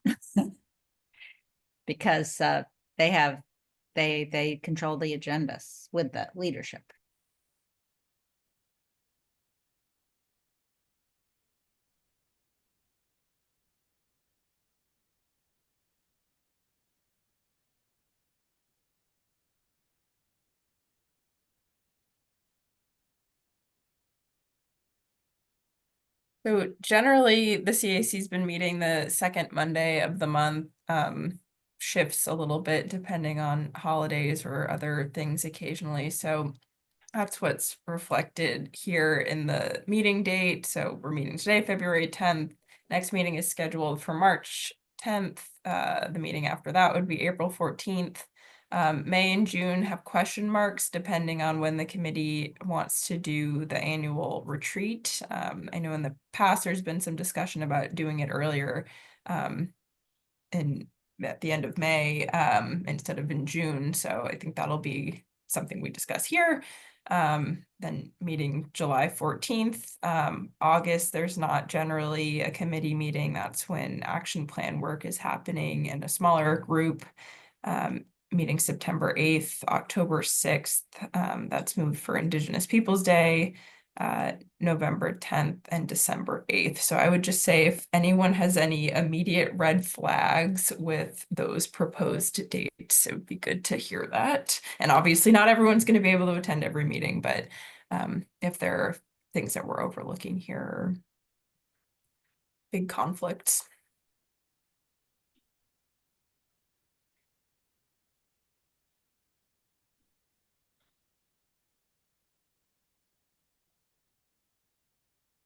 Because they control the agendas with the leadership. So generally, the CAC's been meeting the second Monday of the month, shifts a little bit depending on holidays or other things occasionally. So that's what's reflected here in the meeting date. So we're meeting today, February 10th. Next meeting is scheduled for March 10th. The meeting after that would be April 14th. May and June have question marks depending on when the committee wants to do the annual retreat. I know in the past there's been some discussion about doing it earlier at the end of May instead of in June. So I think that'll be something we discuss here. Then meeting July 14th. August, there's not generally a committee meeting. That's when action plan work is happening in a smaller group. Meeting September 8th, October 6th, that's moved for Indigenous Peoples Day, November 10th and December 8th. So I would just say if anyone has any immediate red flags with those proposed dates, it would be good to hear that. And obviously not everyone's going to be able to attend every meeting, but if there are things that we're overlooking here, big conflicts.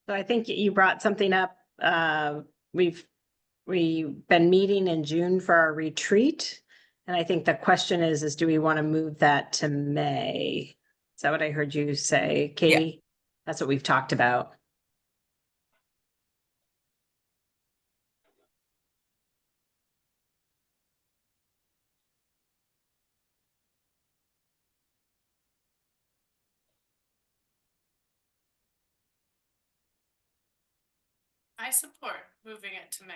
So I think you brought something up. We've been meeting in June for our retreat. And I think the question is do we want to move that to May? Is that what I heard you say, Katie? Yeah. That's what we've talked about. I support moving it to May.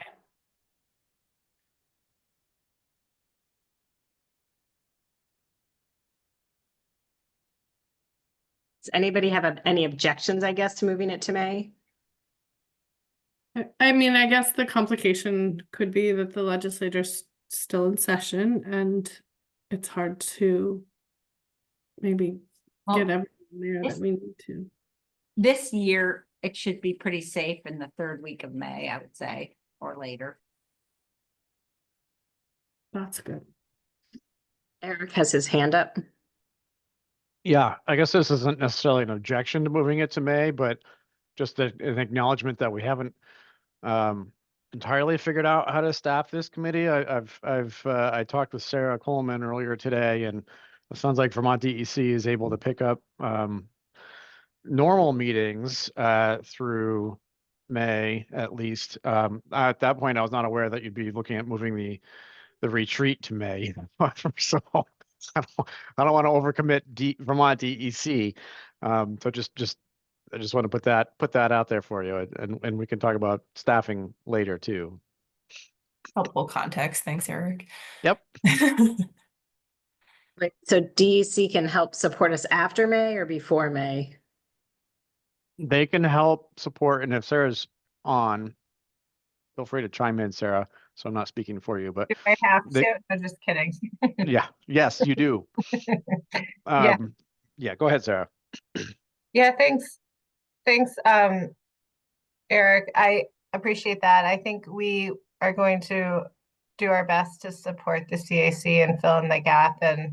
Does anybody have any objections, I guess, to moving it to May? I mean, I guess the complication could be that the legislature's still in session and it's hard to maybe get everything there that we need to. This year, it should be pretty safe in the third week of May, I would say, or later. That's good. Eric has his hand up. Yeah, I guess this isn't necessarily an objection to moving it to May, but just an acknowledgement that we haven't entirely figured out how to staff this committee. I talked with Sarah Coleman earlier today, and it sounds like Vermont DEC is able to pick up normal meetings through May at least. At that point, I was not aware that you'd be looking at moving the retreat to May. So I don't want to overcommit Vermont DEC. So I just want to put that out there for you, and we can talk about staffing later too. Helpful context. Thanks, Eric. Yep. So DEC can help support us after May or before May? They can help support, and if Sarah's on, feel free to chime in, Sarah. So I'm not speaking for you, but do I have to? I'm just kidding. Yeah. Yes, you do. Yeah. Go ahead, Sarah. Yeah. Thanks. Thanks, Eric. I appreciate that. I think we are going to do our best to support the CAC and fill in the gap. And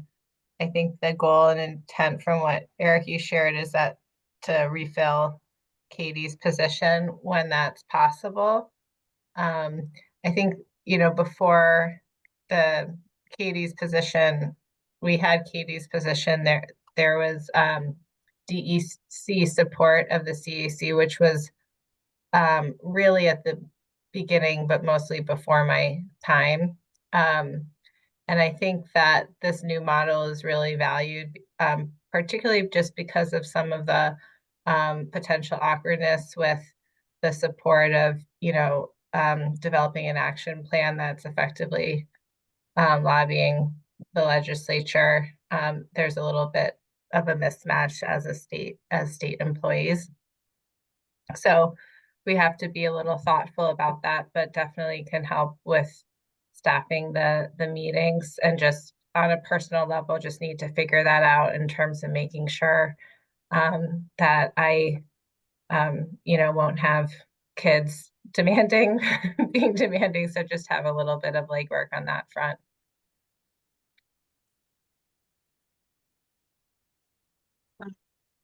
I think the goal and intent from what Eric, you shared is that to refill Katie's position when that's possible. I think, before Katie's position, we had Katie's position there was DEC support of the CAC, which was really at the beginning, but mostly before my time. And I think that this new model is really valued, particularly just because of some of the potential awkwardness with the support of, developing an action plan that's effectively lobbying the legislature. There's a little bit of a mismatch as state employees. So we have to be a little thoughtful about that, but definitely can help with staffing the meetings, and just on a personal level, just need to figure that out in terms of making sure that I, won't have kids demanding, being demanding. So just have a little bit of legwork on that front.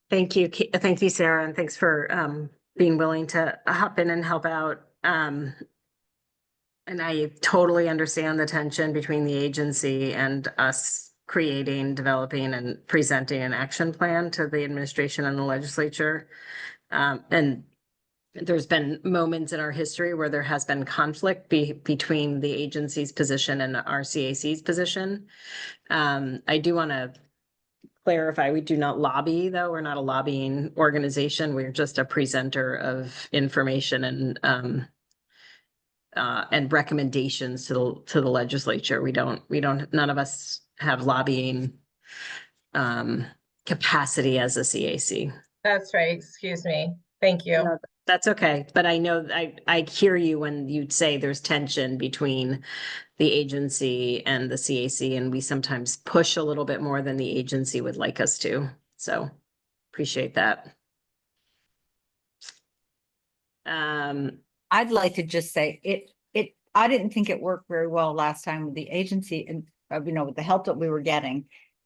Thank you. Thank you, Sarah, and thanks for being willing to hop in and help out. And I totally understand the tension between the agency and us creating, developing, and presenting an action plan to the administration and the legislature. And there's been moments in our history where there has been conflict between the agency's position and our CAC's position. I do want to clarify, we do not lobby, though. We're not a lobbying organization. We're just a presenter of information and recommendations to the legislature. None of us have lobbying capacity as a CAC. That's right. Excuse me. Thank you. No, that's okay. But I know I hear you when you say there's tension between the agency and the CAC, and we sometimes push a little bit more than the agency would like us to. So appreciate that. I'd like to just say I didn't think it worked very well last time with the agency and, with the help that we were getting,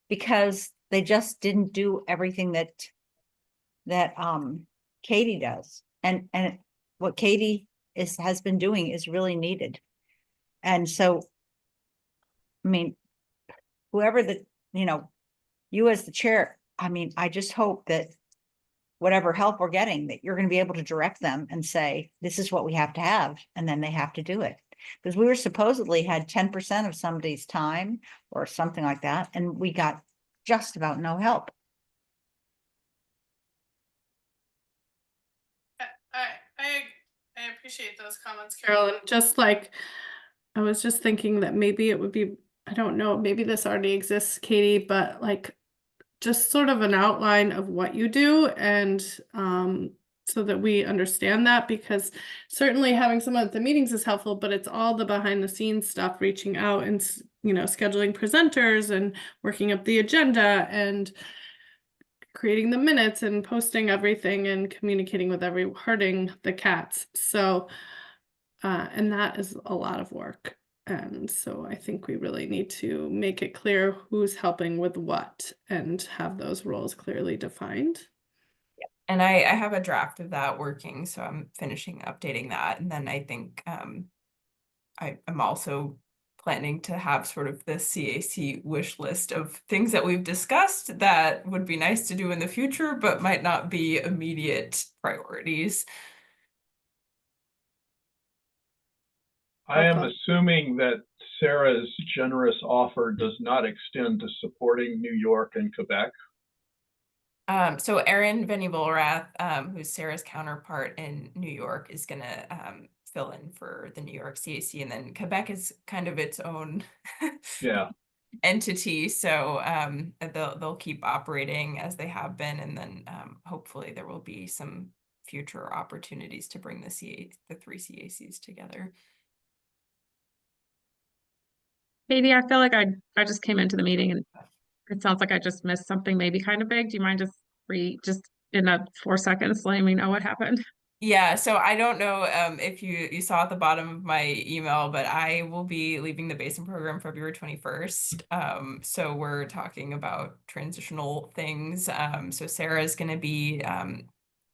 because they just didn't do everything that Katie does. And what Katie has been doing is really needed. And so, whoever you as the chair, I just hope that whatever help we're getting, that you're going to be able to direct them and say, this is what we have to have. And then they have to do it. Because we were supposedly had 10% of somebody's time or something like that. And we got just about no help. I appreciate those comments, Carol. And just like, I was just thinking that maybe it would be, I don't know, maybe this already exists, Katie, but like just sort of an outline of what you do, and so that we understand that, because certainly having someone at the meetings is helpful, but it's all the behind the scenes stuff, reaching out and, scheduling presenters and working up the agenda and creating the minutes and posting everything and communicating with herding the cats. So, and that is a lot of work. And so I think we really need to make it clear who's helping with what and have those roles clearly defined. And I have a draft of that working, so I'm finishing updating that. And then I think I'm also planning to have sort of the CAC wish list of things that we've discussed that would be nice to do in the future, but might not be immediate priorities. I am assuming that Sarah's generous offer does not extend to supporting New York and Quebec. So Erin Venny-Volrath, who's Sarah's counterpart in New York, is going to fill in for the New York CAC, and then Quebec is kind of its own entity. So they'll keep operating as they have been, and then hopefully there will be some future opportunities to bring the three CACs together. Katie, I feel like I just came into the meeting and it sounds like I just missed something maybe kind of big. Do you mind just in 4 seconds letting me know what happened? Yeah, so I don't know if you saw at the bottom of my email, but I will be leaving the Basin program February 21st. So we're talking about transitional things. So Sarah's going to be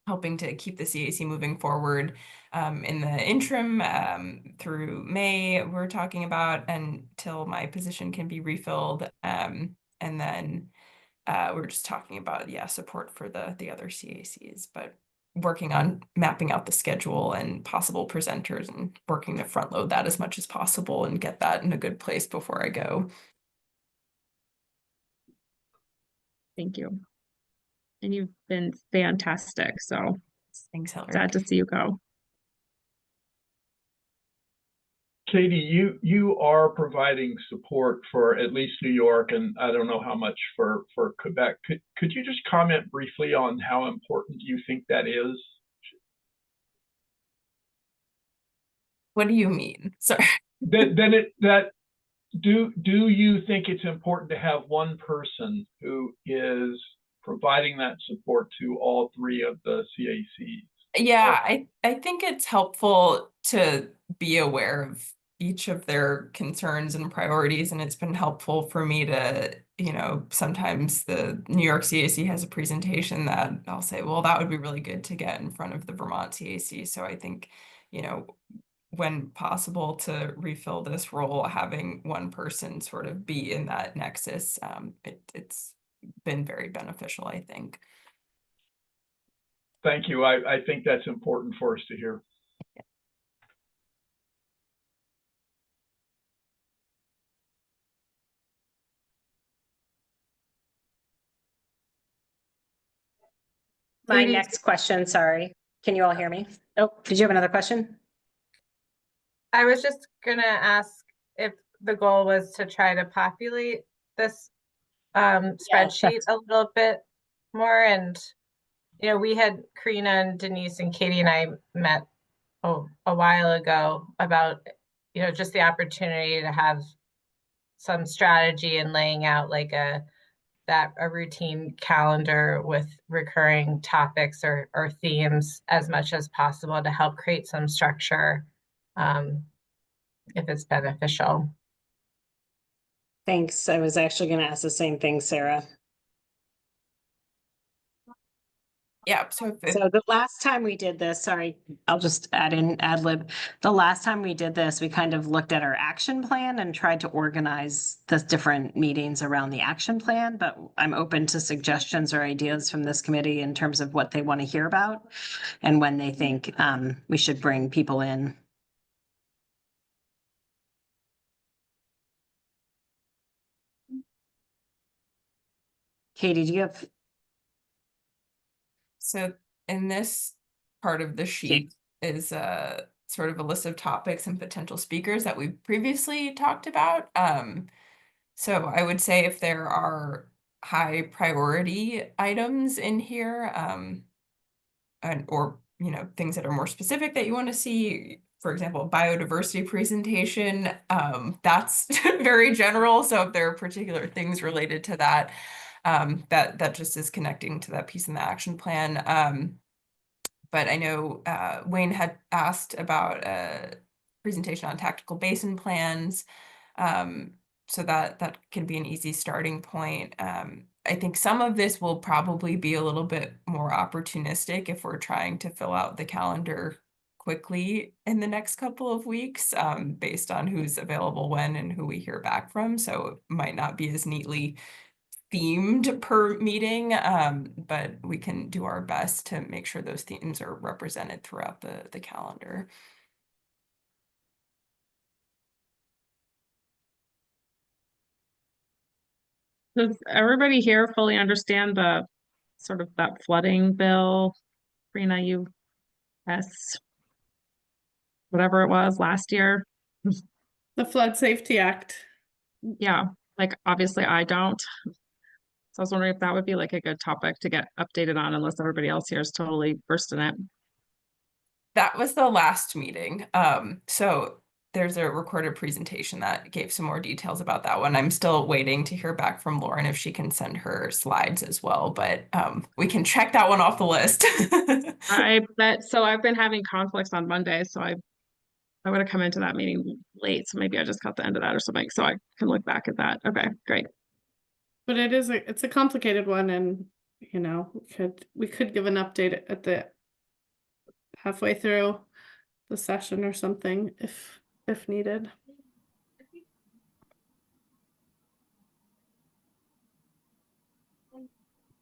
helping to keep the CAC moving forward in the interim through May, we're talking about, until my position can be refilled. And then we're just talking about, support for the other CACs, but working on mapping out the schedule and possible presenters and working to front load that as much as possible and get that in a good place before I go. Thank you. and you've been fantastic. So Thanks, Hillary. sad to see you go. Katie, you are providing support for at least New York, and I don't know how much for Quebec. Could you just comment briefly on how important you think that is? What do you mean? Sorry. Do you think it's important to have one person who is providing that support to all three of the CACs? Yeah, I think it's helpful to be aware of each of their concerns and priorities, and it's been helpful for me to, you know, sometimes the New York CAC has a presentation that I'll say, well, that would be really good to get in front of the Vermont CAC. So I think, you know, when possible to refill this role, having one person sort of be in that nexus, it's been very beneficial, I think. Thank you. I think that's important for us to hear. My next question, sorry. Can you all hear me? Oh, did you have another question? I was just gonna ask if the goal was to try to populate this spreadsheet a little bit more. And, you know, we had Karina and Denise and Katie and I met a while ago about, you know, just the opportunity to have some strategy and laying out like a routine calendar with recurring topics or themes as much as possible to help create some structure if it's beneficial. Thanks. I was actually going to ask the same thing, Sarah. Yeah, so the last time we did this, sorry, I'll just add in ad lib. The last time we did this, we kind of looked at our action plan and tried to organize the different meetings around the action plan, but I'm open to suggestions or ideas from this committee in terms of what they want to hear about and when they think we should bring people in. Katie, do you have? So in this part of the sheet is sort of a list of topics and potential speakers that we've previously talked about. So I would say if there are high priority items in here, or, you know, things that are more specific that you want to see, for example, biodiversity presentation, that's very general. So if there are particular things related to that, that just is connecting to that piece in the action plan. But I know Wayne had asked about a presentation on tactical basin plans. So that can be an easy starting point. I think some of this will probably be a little bit more opportunistic if we're trying to fill out the calendar quickly in the next couple of weeks, based on who's available when and who we hear back from. So it might not be as neatly themed per meeting, but we can do our best to make sure those themes are represented throughout the calendar. Does everybody here fully understand the sort of that flooding bill? Rena, yes, whatever it was last year. The Flood Safety Act. Yeah, like obviously I don't. So I was wondering if that would be like a good topic to get updated on, unless everybody else here is totally versed in it. That was the last meeting. So there's a recorded presentation that gave some more details about that one. I'm still waiting to hear back from Lauren if she can send her slides as well, but we can check that one off the list. I bet. So I've been having conflicts on Monday, so I would have come into that meeting late. So maybe I just caught the end of that or something. So I can look back at that. Okay, great. But it's a complicated one, and you know, we could give an update at the halfway through the session or something if needed.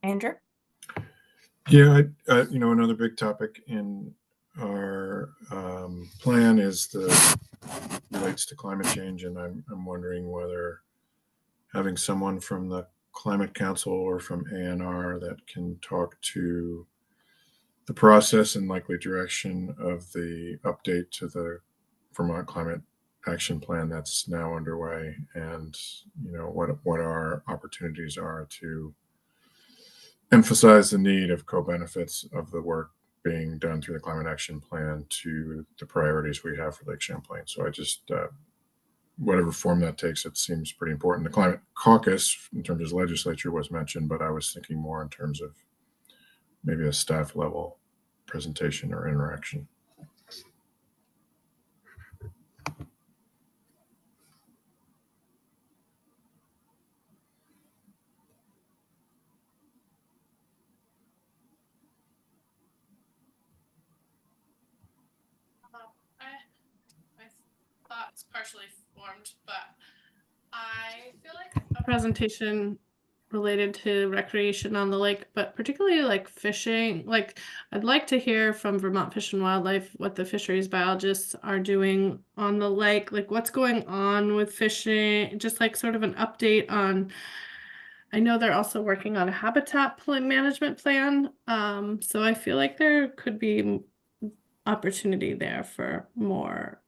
Andrew? Yeah, you know, another big topic in our plan is relates to climate change, and I'm wondering whether having someone from the Climate Council or from ANR that can talk to the process and likely direction of the update to the Vermont Climate Action Plan that's now underway, and what our opportunities are to emphasize the need of co-benefits of the work being done through the Climate Action Plan to the priorities we have for Lake Champlain. So I just, whatever form that takes, it seems pretty important. The Climate Caucus, in terms of legislature, was mentioned, but I was thinking more in terms of maybe a staff level presentation or interaction. My thoughts partially formed, but I feel like a presentation related to recreation on the lake, but particularly like fishing. Like, I'd like to hear from Vermont Fish and Wildlife what the fisheries biologists are doing on the lake, like what's going on with fishing, just like sort of an update on. I know they're also working on a habitat management plan. So I feel like there could be opportunity there for more.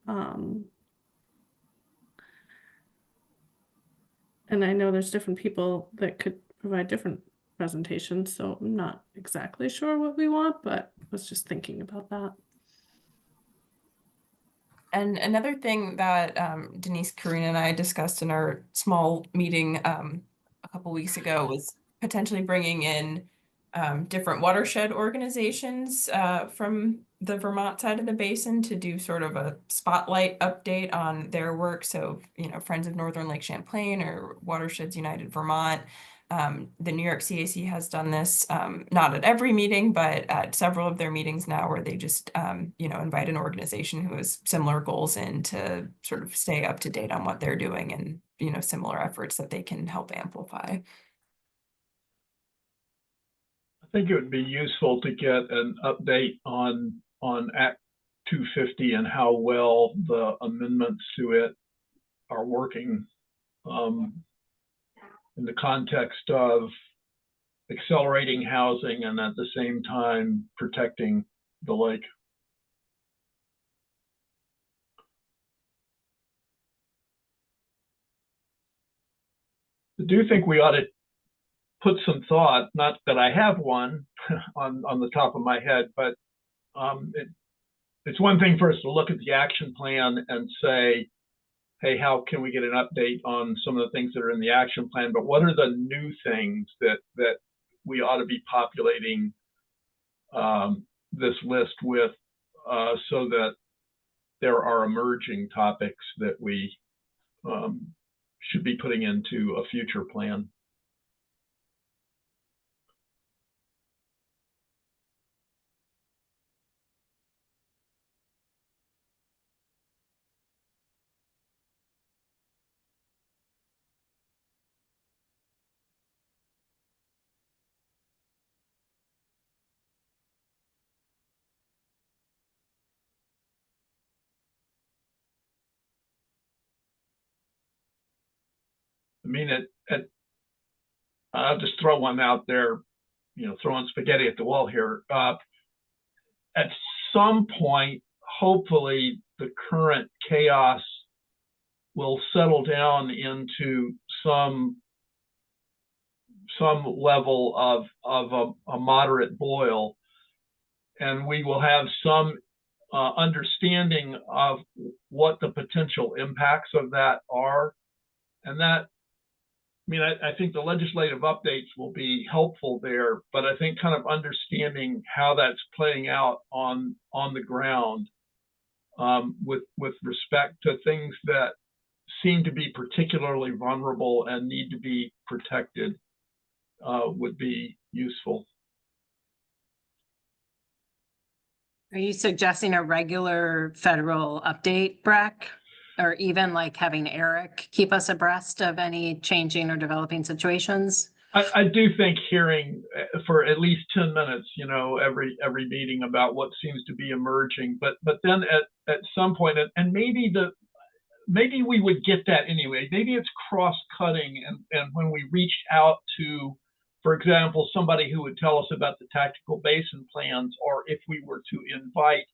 And I know there's different people that could provide different presentations, so I'm not exactly sure what we want, but I was just thinking about that. And another thing that Denise, Karina, and I discussed in our small meeting a couple weeks ago was potentially bringing in different watershed organizations from the Vermont side of the basin to do sort of a spotlight update on their work. So, Friends of Northern Lake Champlain or Watersheds United Vermont. The New York CAC has done this, not at every meeting, but at several of their meetings now, where they just, invite an organization who has similar goals in to sort of stay up to date on what they're doing and, similar efforts that they can help amplify. I think it would be useful to get an update on Act 250 and how well the amendments to it are working in the context of accelerating housing and at the same time protecting the lake. I do think we ought to put some thought, not that I have one on the top of my head, but it's one thing for us to look at the action plan and say, hey, how can we get an update on some of the things that are in the action plan? But what are the new things that we ought to be populating this list with, so that there are emerging topics that we should be putting into a future plan? I mean, I'll just throw one out there, throwing spaghetti at the wall here. At some point, hopefully, the current chaos will settle down into some level of a moderate boil, and we will have some understanding of what the potential impacts of that are. And that, I think the legislative updates will be helpful there, but I think kind of understanding how that's playing out on the ground with respect to things that seem to be particularly vulnerable and need to be protected would be useful. Are you suggesting a regular federal update, Breck? Or even like having Eric keep us abreast of any changing or developing situations? I do think hearing for at least 10 minutes, every meeting about what seems to be emerging, but then at some point, and maybe maybe we would get that anyway. Maybe it's cross-cutting, and when we reached out to, for example, somebody who would tell us about the tactical basin plans, or if we were to invite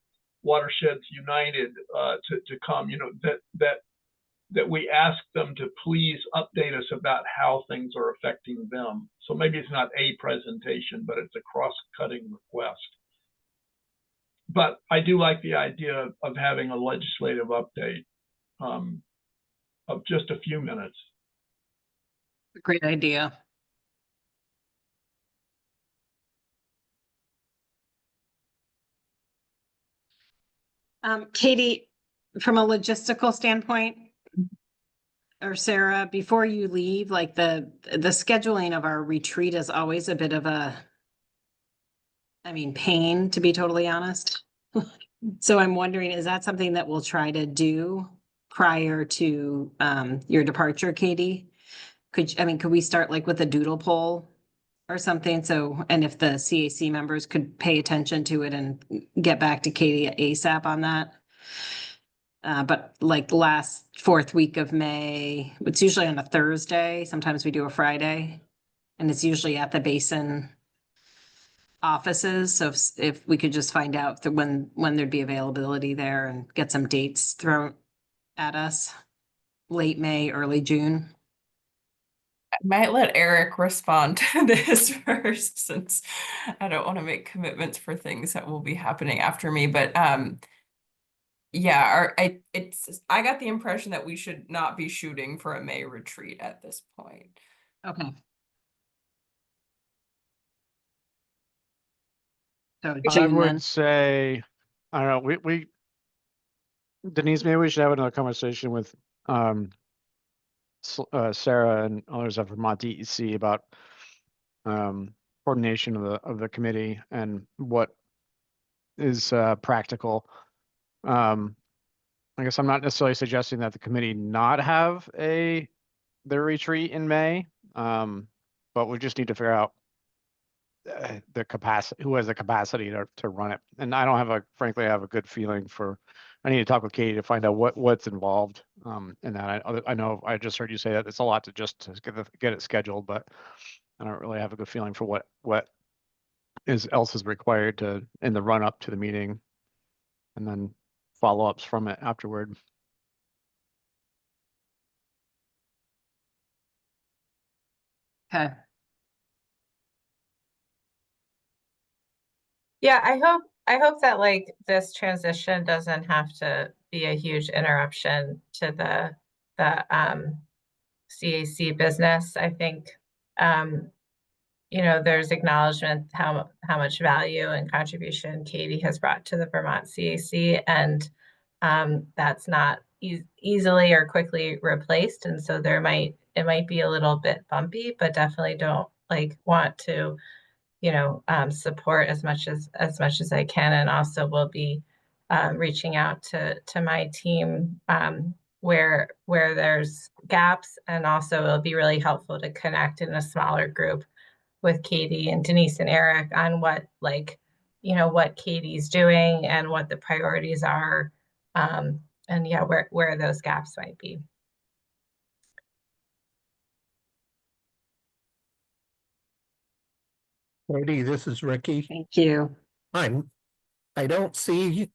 Watersheds United to come, you know, that we ask them to please update us about how things are affecting them. So maybe it's not a presentation, but it's a cross-cutting request. But I do like the idea of having a legislative update of just a few minutes. Great idea. Katie, from a logistical standpoint, or Sarah, before you leave, like the scheduling of our retreat is always a bit of a, I mean, pain, to be totally honest. So I'm wondering, is that something that we'll try to do prior to your departure, Katie? Could we start like with a doodle poll or something? So, and if the CAC members could pay attention to it and get back to Katie ASAP on that. But like the last fourth week of May, it's usually on a Thursday. Sometimes we do a Friday, and it's usually at the basin offices. So if we could just find out when there'd be availability there and get some dates thrown at us, late May, early June. I might let Eric respond to this first, since I don't want to make commitments for things that will be happening after me. But yeah, I got the impression that we should not be shooting for a May retreat at this point. Okay. So I June would then. say, I don't know, we Denise, maybe we should have another conversation with Sarah and others at Vermont DEC about coordination of the committee and what is practical. I guess I'm not necessarily suggesting that the committee not have their retreat in May, but we just need to figure out the capacity, who has the capacity to run it. And I don't frankly, I have a good feeling I need to talk with Katie to find out what's involved in that. I know I just heard you say that it's a lot to get it scheduled, but I don't really have a good feeling for what else is required in the run up to the meeting, and then follow-ups from it afterward. Okay. Yeah, I hope that like this transition doesn't have to be a huge interruption to the CAC business. I think you know, there's acknowledgement how much value and contribution Katie has brought to the Vermont CAC, and that's not easily or quickly replaced. And so it might be a little bit bumpy, but definitely don't want to, you know, support as much as I can, and also will be reaching out to my team where there's gaps, and also it'll be really helpful to connect in a smaller group with Katie and Denise and Eric on what what Katie's doing and what the priorities are, and yeah, where those gaps might be. Katie, this is Ricky. Thank you. I don't see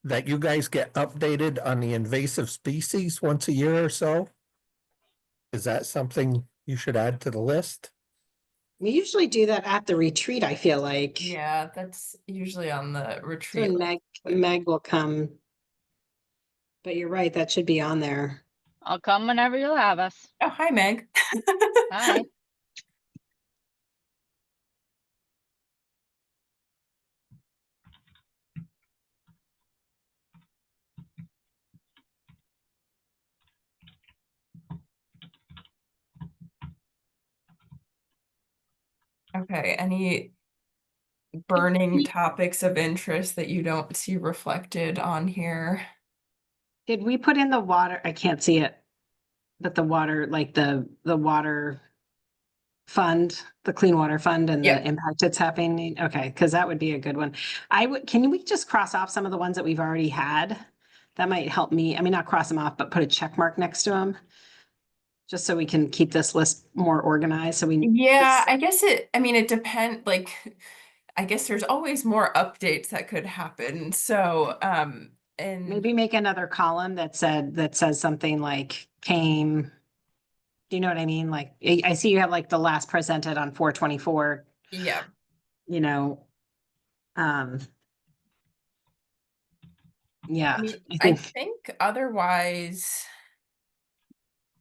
that you guys get updated on the invasive species once a year or so. Is that something you should add to the list? We usually do that at the retreat, I feel like. Yeah, that's usually on the retreat. So Meg will come. But you're right, that should be on there. I'll come whenever you'll have us. Oh, hi, Meg. Hi. Okay, any burning topics of interest that you don't see reflected on here? Did we put in the water? I can't see it. But the water, like the water fund, the clean water fund, and Yeah. the impact it's having. Okay, because that would be a good one. Can we just cross off some of the ones that we've already had That might help me. I mean, not cross them off, but put a check mark next to them. Just so we can keep this list more organized. So we. Yeah, I guess I mean, it depends, like, I guess there's always more updates that could happen. So, and Maybe make another column that says something like came. Do you know what I mean? Like, I see you have like the last presented on 4/24, yeah, you know. Yeah, I mean, I I think, think otherwise,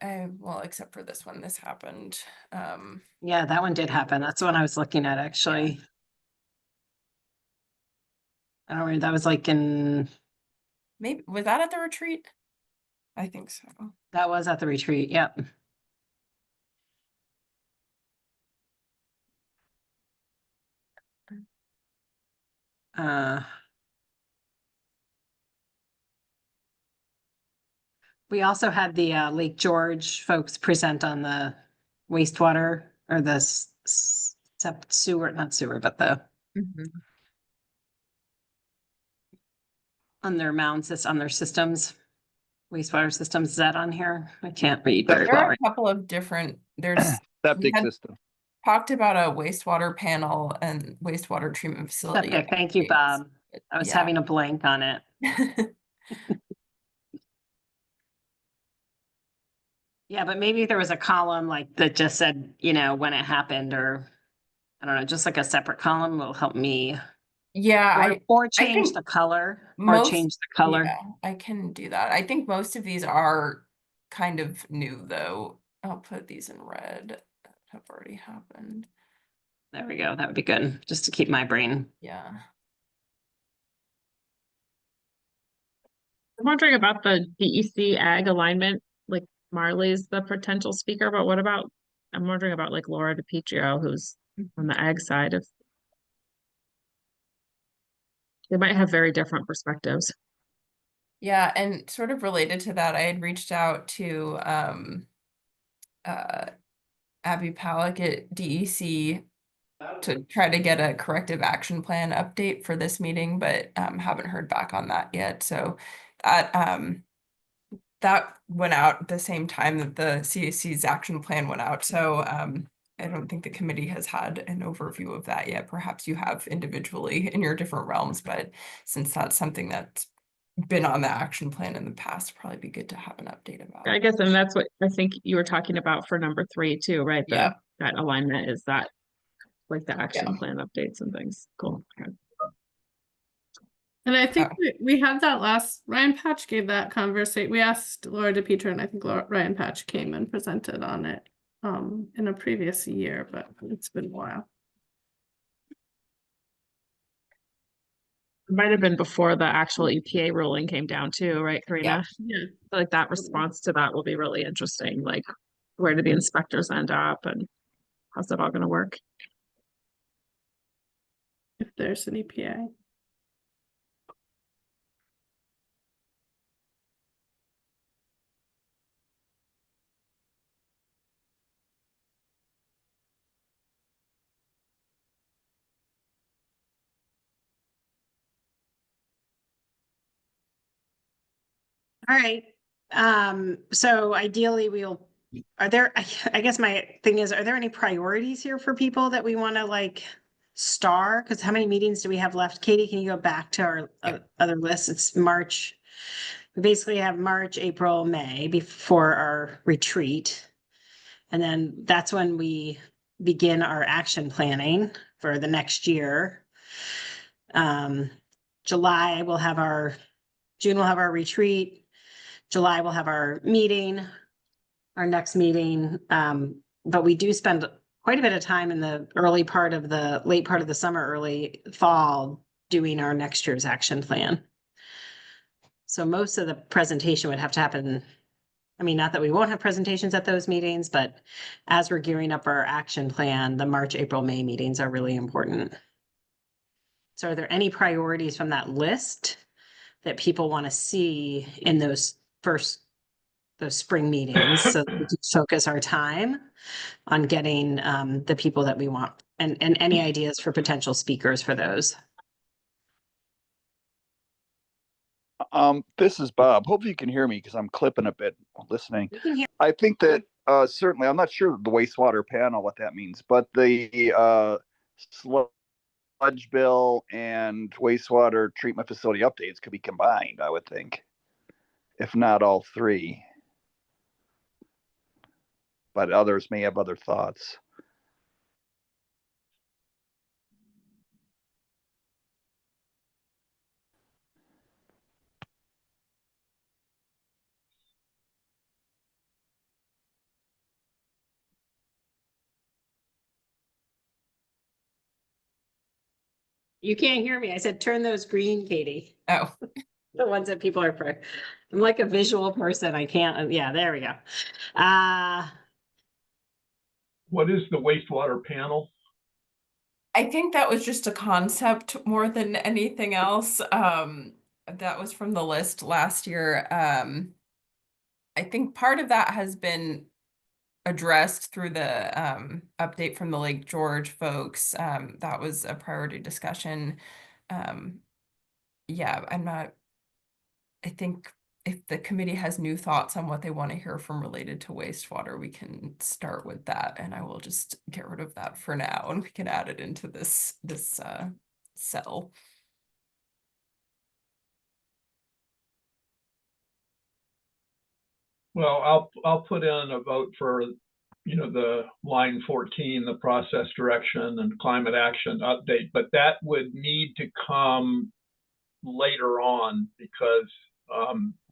well, except for this one, this happened. yeah, that one did happen. That's the one I was looking at, actually. I don't remember, that was like Maybe, was that at the retreat? I think so. that was at the retreat, yep. We also had the Lake George folks present on the wastewater or the sewer, not sewer, but the on their mounds, it's on their systems, wastewater systems. Is that on here? I can't read very There well are right a couple of different, we Septic had system. talked about a wastewater panel and wastewater treatment facility. Septic. Thank you, Bob. I was Yeah. having a blank on it. Yeah, but maybe if there was a column like that just said, you know, when it happened, or I don't know, just like a separate column will help me. Yeah, Or I change think the color, or most, change the color. yeah, I can do that. I think most of these are kind of new though. I'll put these in red that have already happened. There we go. That would be good, just to keep my brain. Yeah. I'm wondering about the DEC ag alignment, like Marley's the potential speaker, but what about, I'm wondering about like Laura DiPietro, who's on the ag side of. They might have very different perspectives. Yeah, and sort of related to that, I had reached out to Abby Palick at DEC to try to get a corrective action plan update for this meeting, but haven't heard back on that yet. So that went out at the same time that the CAC's action plan went out. So I don't think the committee has had an overview of that yet. Perhaps you have individually in your different realms, but since that's something that's been on the action plan in the past, probably be good to have an update about. I guess, and that's what I think you were talking about for number 3 too, right? Yeah. That alignment is that like the action plan updates and things. Cool. Okay. And I think we had that last, Ryan Patch gave that conversation. We asked Laura DiPietro, and I think Ryan Patch came and presented on it in a previous year, but it's been a while. It might have been before the actual EPA ruling came down too, right, Karina? Yeah. Like that response to that will be really interesting. Like, where do the inspectors end up and how's that all going to work? If there's an EPA. All right. So ideally are there, I guess my thing is, are there any priorities here for people that we want to like star? Because how many meetings do we have left? Katie, can you go back to our other list? It's March. We basically have March, April, May before our retreat. And then that's when we begin our action planning for the next year. July, June will have our retreat. July we'll have our meeting, our next meeting. But we do spend quite a bit of time in the late part of the summer, early fall, doing our next year's action plan. So most of the presentation would have to happen. I mean, not that we won't have presentations at those meetings, but as we're gearing up our action plan, the March, April, May meetings are really important. So are there any priorities from that list that people want to see in those spring meetings, so that we can focus our time on getting the people that we want, and any ideas for potential speakers for those? This is Bob. Hopefully you can hear me because I'm clipping a bit listening. We can hear. I think that certainly, I'm not sure the wastewater panel, what that means, but the sludge bill and wastewater treatment facility updates could be combined, I would think, if not all three. But others may have other thoughts. You can't hear me. I said, turn those green, Katie. Oh, The ones that people are for. I'm like a visual person. I can't. Yeah, there we go. What is the wastewater panel? I think that was just a concept more than anything else. That was from the list last year. I think part of that has been addressed through the update from the Lake George folks. That was a priority discussion. Yeah, I think if the committee has new thoughts on what they want to hear from related to wastewater, we can start with that, and I will just get rid of that for now, and we can add it into this cell. Well, I'll put in a vote for, the line 14, the process direction and climate action update, but that would need to come later on because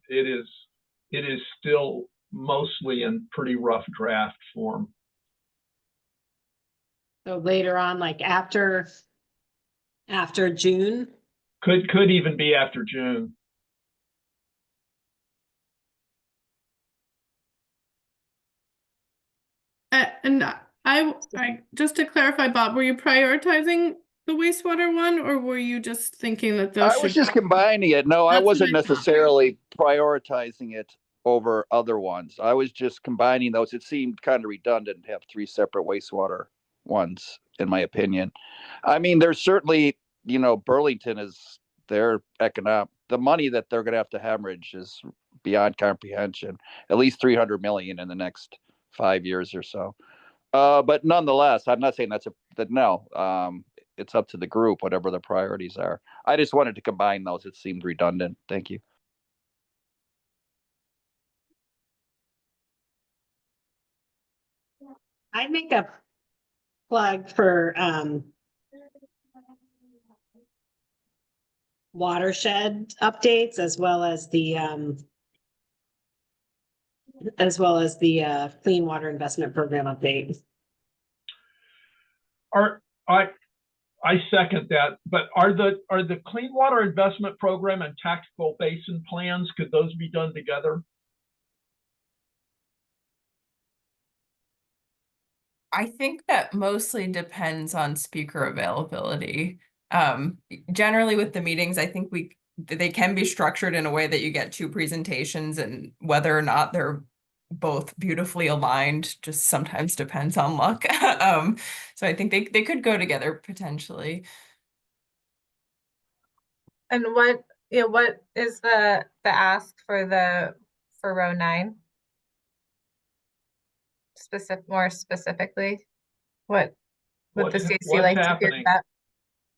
it is still mostly in pretty rough draft form. So later on, like after June. Could even be after June. And I just to clarify, Bob, were you prioritizing the wastewater one, or were you just thinking that those I was should? just combining it. No, I That's what wasn't I thought. necessarily prioritizing it over other ones. I was just combining those. It seemed kind of redundant to have three separate wastewater ones, in my opinion. I mean, there's certainly, Burlington is their economic, the money that they're going to have to hemorrhage is beyond comprehension, at least 300 million in the next 5 years or so. But nonetheless, I'm not saying no. It's up to the group, whatever the priorities are. I just wanted to combine those. It seemed redundant. Thank you. I'd make a plug for watershed updates as well as the clean water investment program update. I second that, but are the clean water investment program and tactical basin plans, could those be done together? I think that mostly depends on speaker availability. Generally with the meetings, I think they can be structured in a way that you get two presentations, and whether or not they're both beautifully aligned just sometimes depends on luck. So I think they could go together potentially. And what is the ask for row 9? More specifically, what would the CAC like to hear about?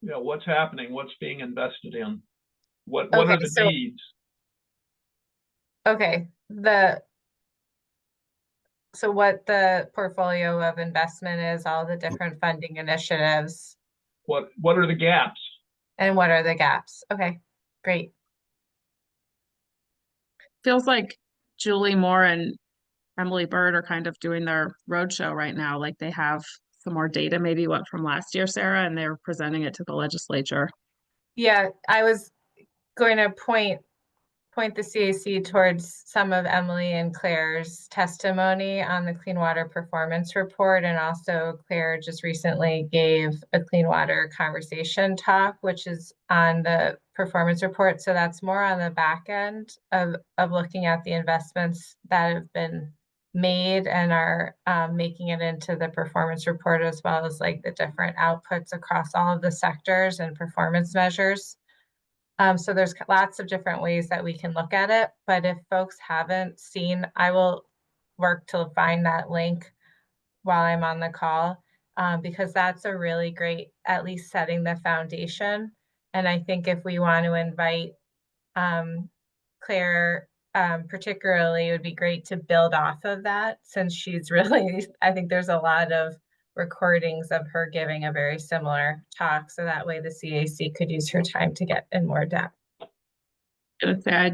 Yeah, what's happening? What's being invested in? What Okay, are the needs? Okay, so what the portfolio of investment is, all the different funding initiatives. What are the gaps? And what are the gaps? Okay, great. Feels like Julie Moore and Emily Bird are kind of doing their roadshow right now. Like they have some more data, maybe from last year, Sarah, and they're presenting it to the legislature. Yeah, I was going to point the CAC towards some of Emily and Claire's testimony on the Clean Water Performance Report. And also Claire just recently gave a Clean Water Conversation talk, which is on the performance report. So that's more on the back end of looking at the investments that have been made and are making it into the performance report, as well as like the different outputs across all of the sectors and performance measures. So there's lots of different ways that we can look at it, but if folks haven't seen, I will work to find that link while I'm on the call, because that's a really great, at least setting the foundation. And I think if we want to invite Claire, particularly, it would be great to build off of that, since she's really, I think there's a lot of recordings of her giving a very similar talk. So that way the CAC could use her time to get in more depth. Gonna say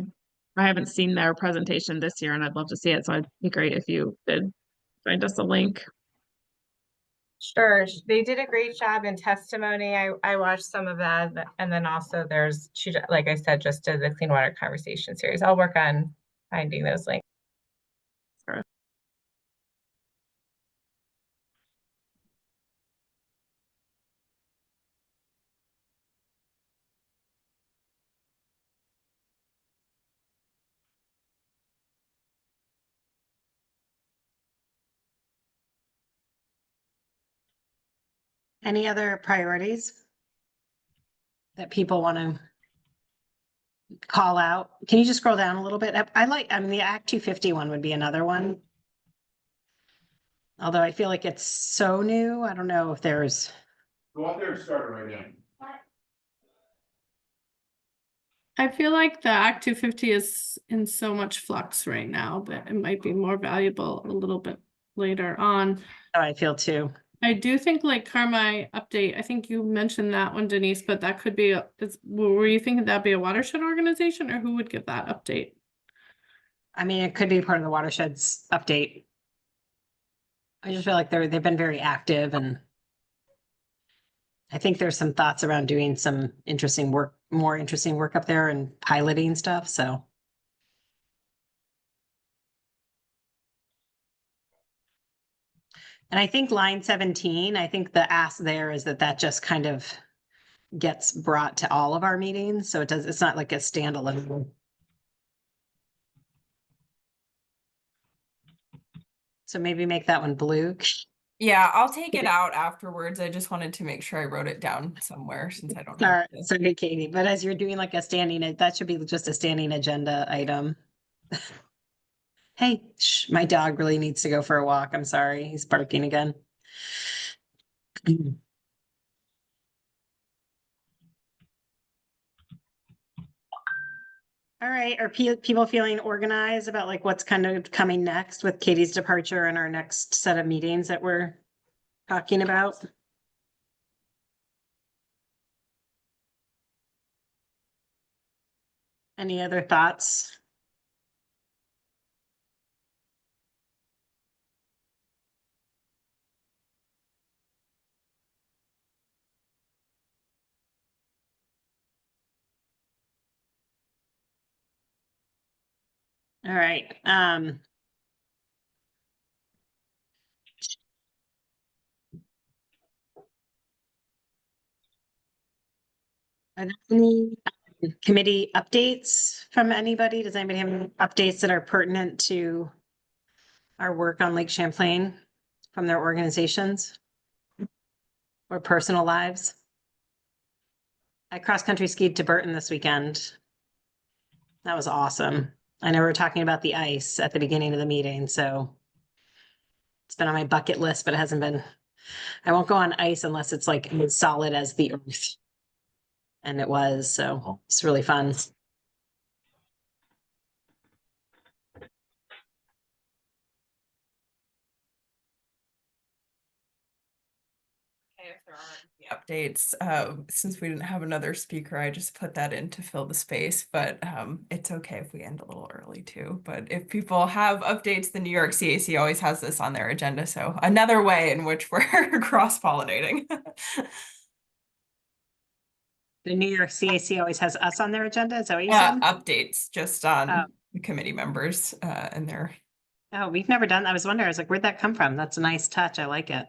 I haven't seen their presentation this year, and I'd love to see it. So it'd be great if you did find us a link. Sure, they did a great job in testimony. I watched some of that, and then also she, like I said, just did the Clean Water Conversation series. I'll work on finding those links. Sure. Any other priorities that people want to call out? Can you just scroll down a little bit? I mean, the Act 250 one would be another one. Although I feel like it's so new, I don't know if there's. Go out there and start it right now. I feel like the Act 250 is in so much flux right now that it might be more valuable a little bit later on. Oh, I feel too. I do think Lake Carmi update, I think you mentioned that one, Denise, but that could be, were you thinking that'd be a watershed organization, or who would give that update? I mean, it could be part of the watersheds update. I just feel like they've been very active, and I think there's some thoughts around doing some interesting work, more interesting work up there and piloting stuff, so. And I think line 17, I think the ask there is that just kind of gets brought to all of our meetings. So it's not like a standalone. So maybe make that one blue. Yeah, I'll take it out afterwards. I just wanted to make sure I wrote it down somewhere since I don't All have right, to. sorry, Katie, but as you're doing like a that should be just a standing agenda item. Hey, my dog really needs to go for a walk. I'm sorry, he's barking again. All right, are people feeling organized about like what's kind of coming next with Katie's departure and our next set of meetings that we're talking about? Any other thoughts? All right. Are there any committee updates from anybody? Does anybody have any updates that are pertinent to our work on Lake Champlain from their organizations or personal lives? I cross-country skied to Burton this weekend. That was awesome. I know we were talking about the ice at the beginning of the meeting, so it's been on my bucket list, but it hasn't been. I won't go on ice unless it's like as solid as the earth. And it was, so it's really fun. If there aren't any updates, since we didn't have another speaker, I just put that in to fill the space, but it's okay if we end a little early too. But if people have updates, the New York CAC always has this on their agenda. So another way in which we're cross-pollinating. The New York CAC always has us on their agenda. Is that what you said? Updates just on the committee members and their. Oh, we've never done. I was wondering. I was like, where'd that come from? That's a nice touch. I like it.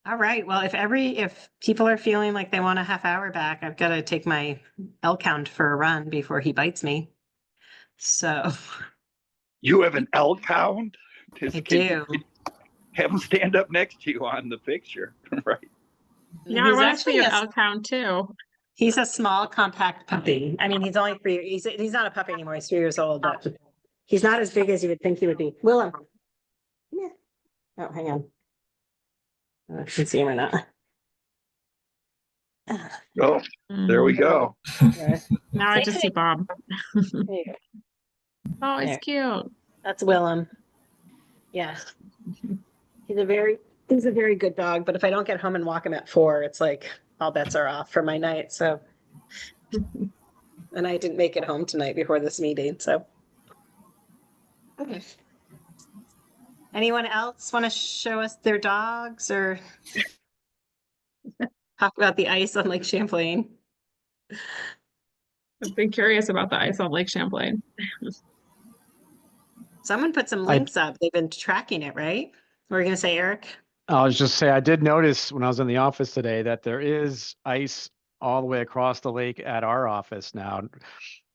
All right. Well, if people are feeling like they want a half hour back, I've got to take my elk hound for a run before he bites me. So You have an elk hound? I do. Have him stand up next to you on the picture, right? Yeah, I want to see an elk hound too. He's a small, compact puppy. I mean, he's only 3. He's not a puppy anymore. He's 3 years old, but he's not as big as you would think he would be. Willem. Come here. Oh, hang on. I don't know if you can see him or not. Oh, there we go. Okay. Now I just see Bob. There you go. Oh, he's There. cute. That's Willem. Yeah. He's a very good dog, but if I don't get home and walk him at 4, it's like all bets are off for my night. So, and I didn't make it home tonight before this meeting. So, okay. Anyone else want to show us their dogs or talk about the ice on Lake Champlain? I've been curious about the ice on Lake Champlain. Someone put some links up. They've been tracking it, right? What were you going to say, Eric? I was just say I did notice when I was in the office today that there is ice all the way across the lake at our office now.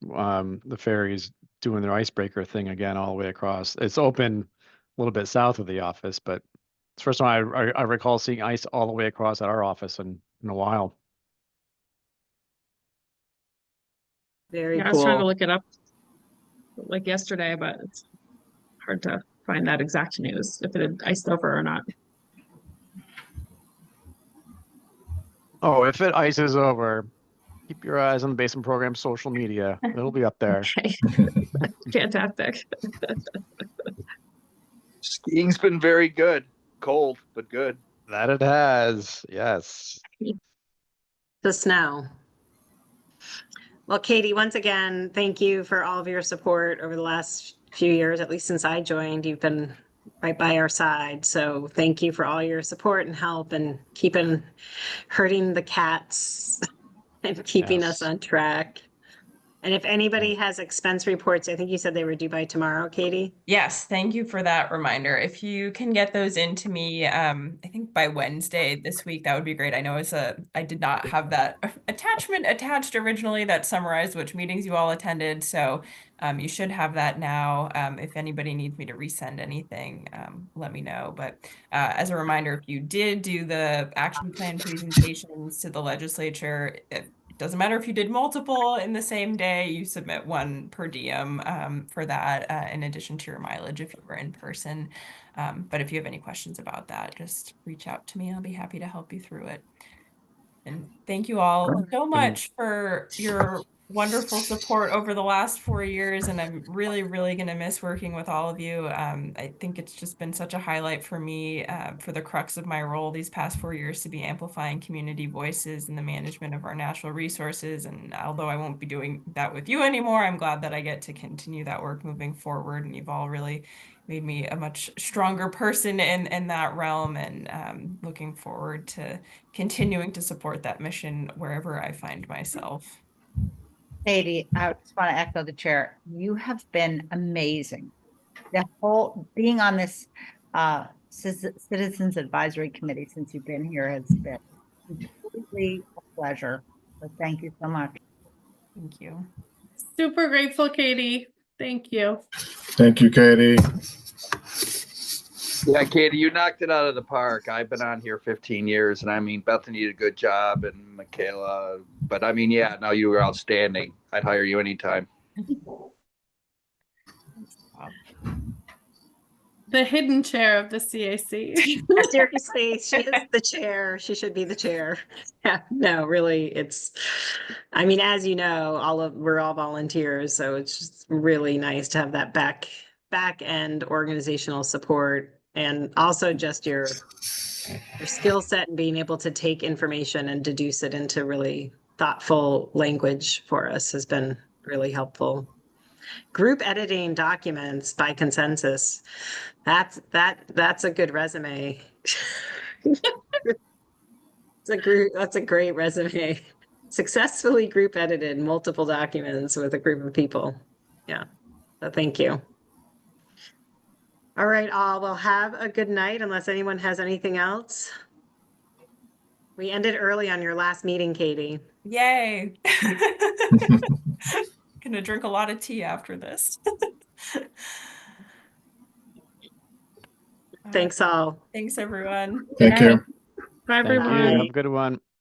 The ferry's doing their icebreaker thing again all the way across. It's open a little bit south of the office, but it's the first time I recall seeing ice all the way across at our office in a while. Very Yeah, I was trying to cool. look it up like yesterday, but it's hard to find that exact news if it had iced over or not. Oh, if it ices over, keep your eyes on the basement program social media. It'll be up there. Okay. Fantastic. Skiing's been very good. Cold, but good. That it has. Yes. The snow. Well, Katie, once again, thank you for all of your support over the last few years, at least since I joined. You've been right by our side. So thank you for all your support and help and keeping herding the cats and keeping us Yes. on track. And if anybody has expense reports, I think you said they were due by tomorrow, Katie? Yes, thank you for that reminder. If you can get those into me, I think by Wednesday this week, that would be great. I know I did not have that attachment attached originally that summarized which meetings you all attended. So you should have that now. If anybody needs me to resend anything, let me know. But as a reminder, if you did do the action plan presentations to the legislature, it doesn't matter if you did multiple in the same day, you submit one per diem for that, in addition to your mileage if you were in person. But if you have any questions about that, just reach out to me. I'll be happy to help you through it. And thank you all so much for your wonderful support over the last 4 years. And I'm really, really going to miss working with all of you. I think it's just been such a highlight for me, for the crux of my role these past 4 years, to be amplifying community voices in the management of our natural resources. And although I won't be doing that with you anymore, I'm glad that I get to continue that work moving forward. And you've all really made me a much stronger person in that realm, and looking forward to continuing to support that mission wherever I find myself. Katie, I just want to echo the chair. You have been amazing. The whole being on this Citizens Advisory Committee since you've been here has been completely a pleasure. So thank you so much. Thank you. Super grateful, Katie. Thank you. Thank you, Katie. Yeah, Katie, you knocked it out of the park. I've been on here 15 years, and I mean, Bethany did a good job, and Michaela. But I mean, yeah, no, you were outstanding. I'd hire you anytime. The hidden chair of the CAC. Seriously, she is the chair. She should be the chair. Yeah, no, really, I mean, as you know, we're all volunteers, so it's just really nice to have that back end organizational support, and also just your skill set and being able to take information and deduce it into really thoughtful language for us has been really helpful. Group editing documents by consensus. That's a good resume. That's a great resume. Successfully group edited multiple documents with a group of people. Yeah. So thank you. All right, all. Well, have a good night unless anyone has anything else. We ended early on your last meeting, Katie. Yay. Gonna drink a lot of tea after this. Thanks all. Thanks, everyone. Thank you. Bye, Thank you. everyone. Have a good one.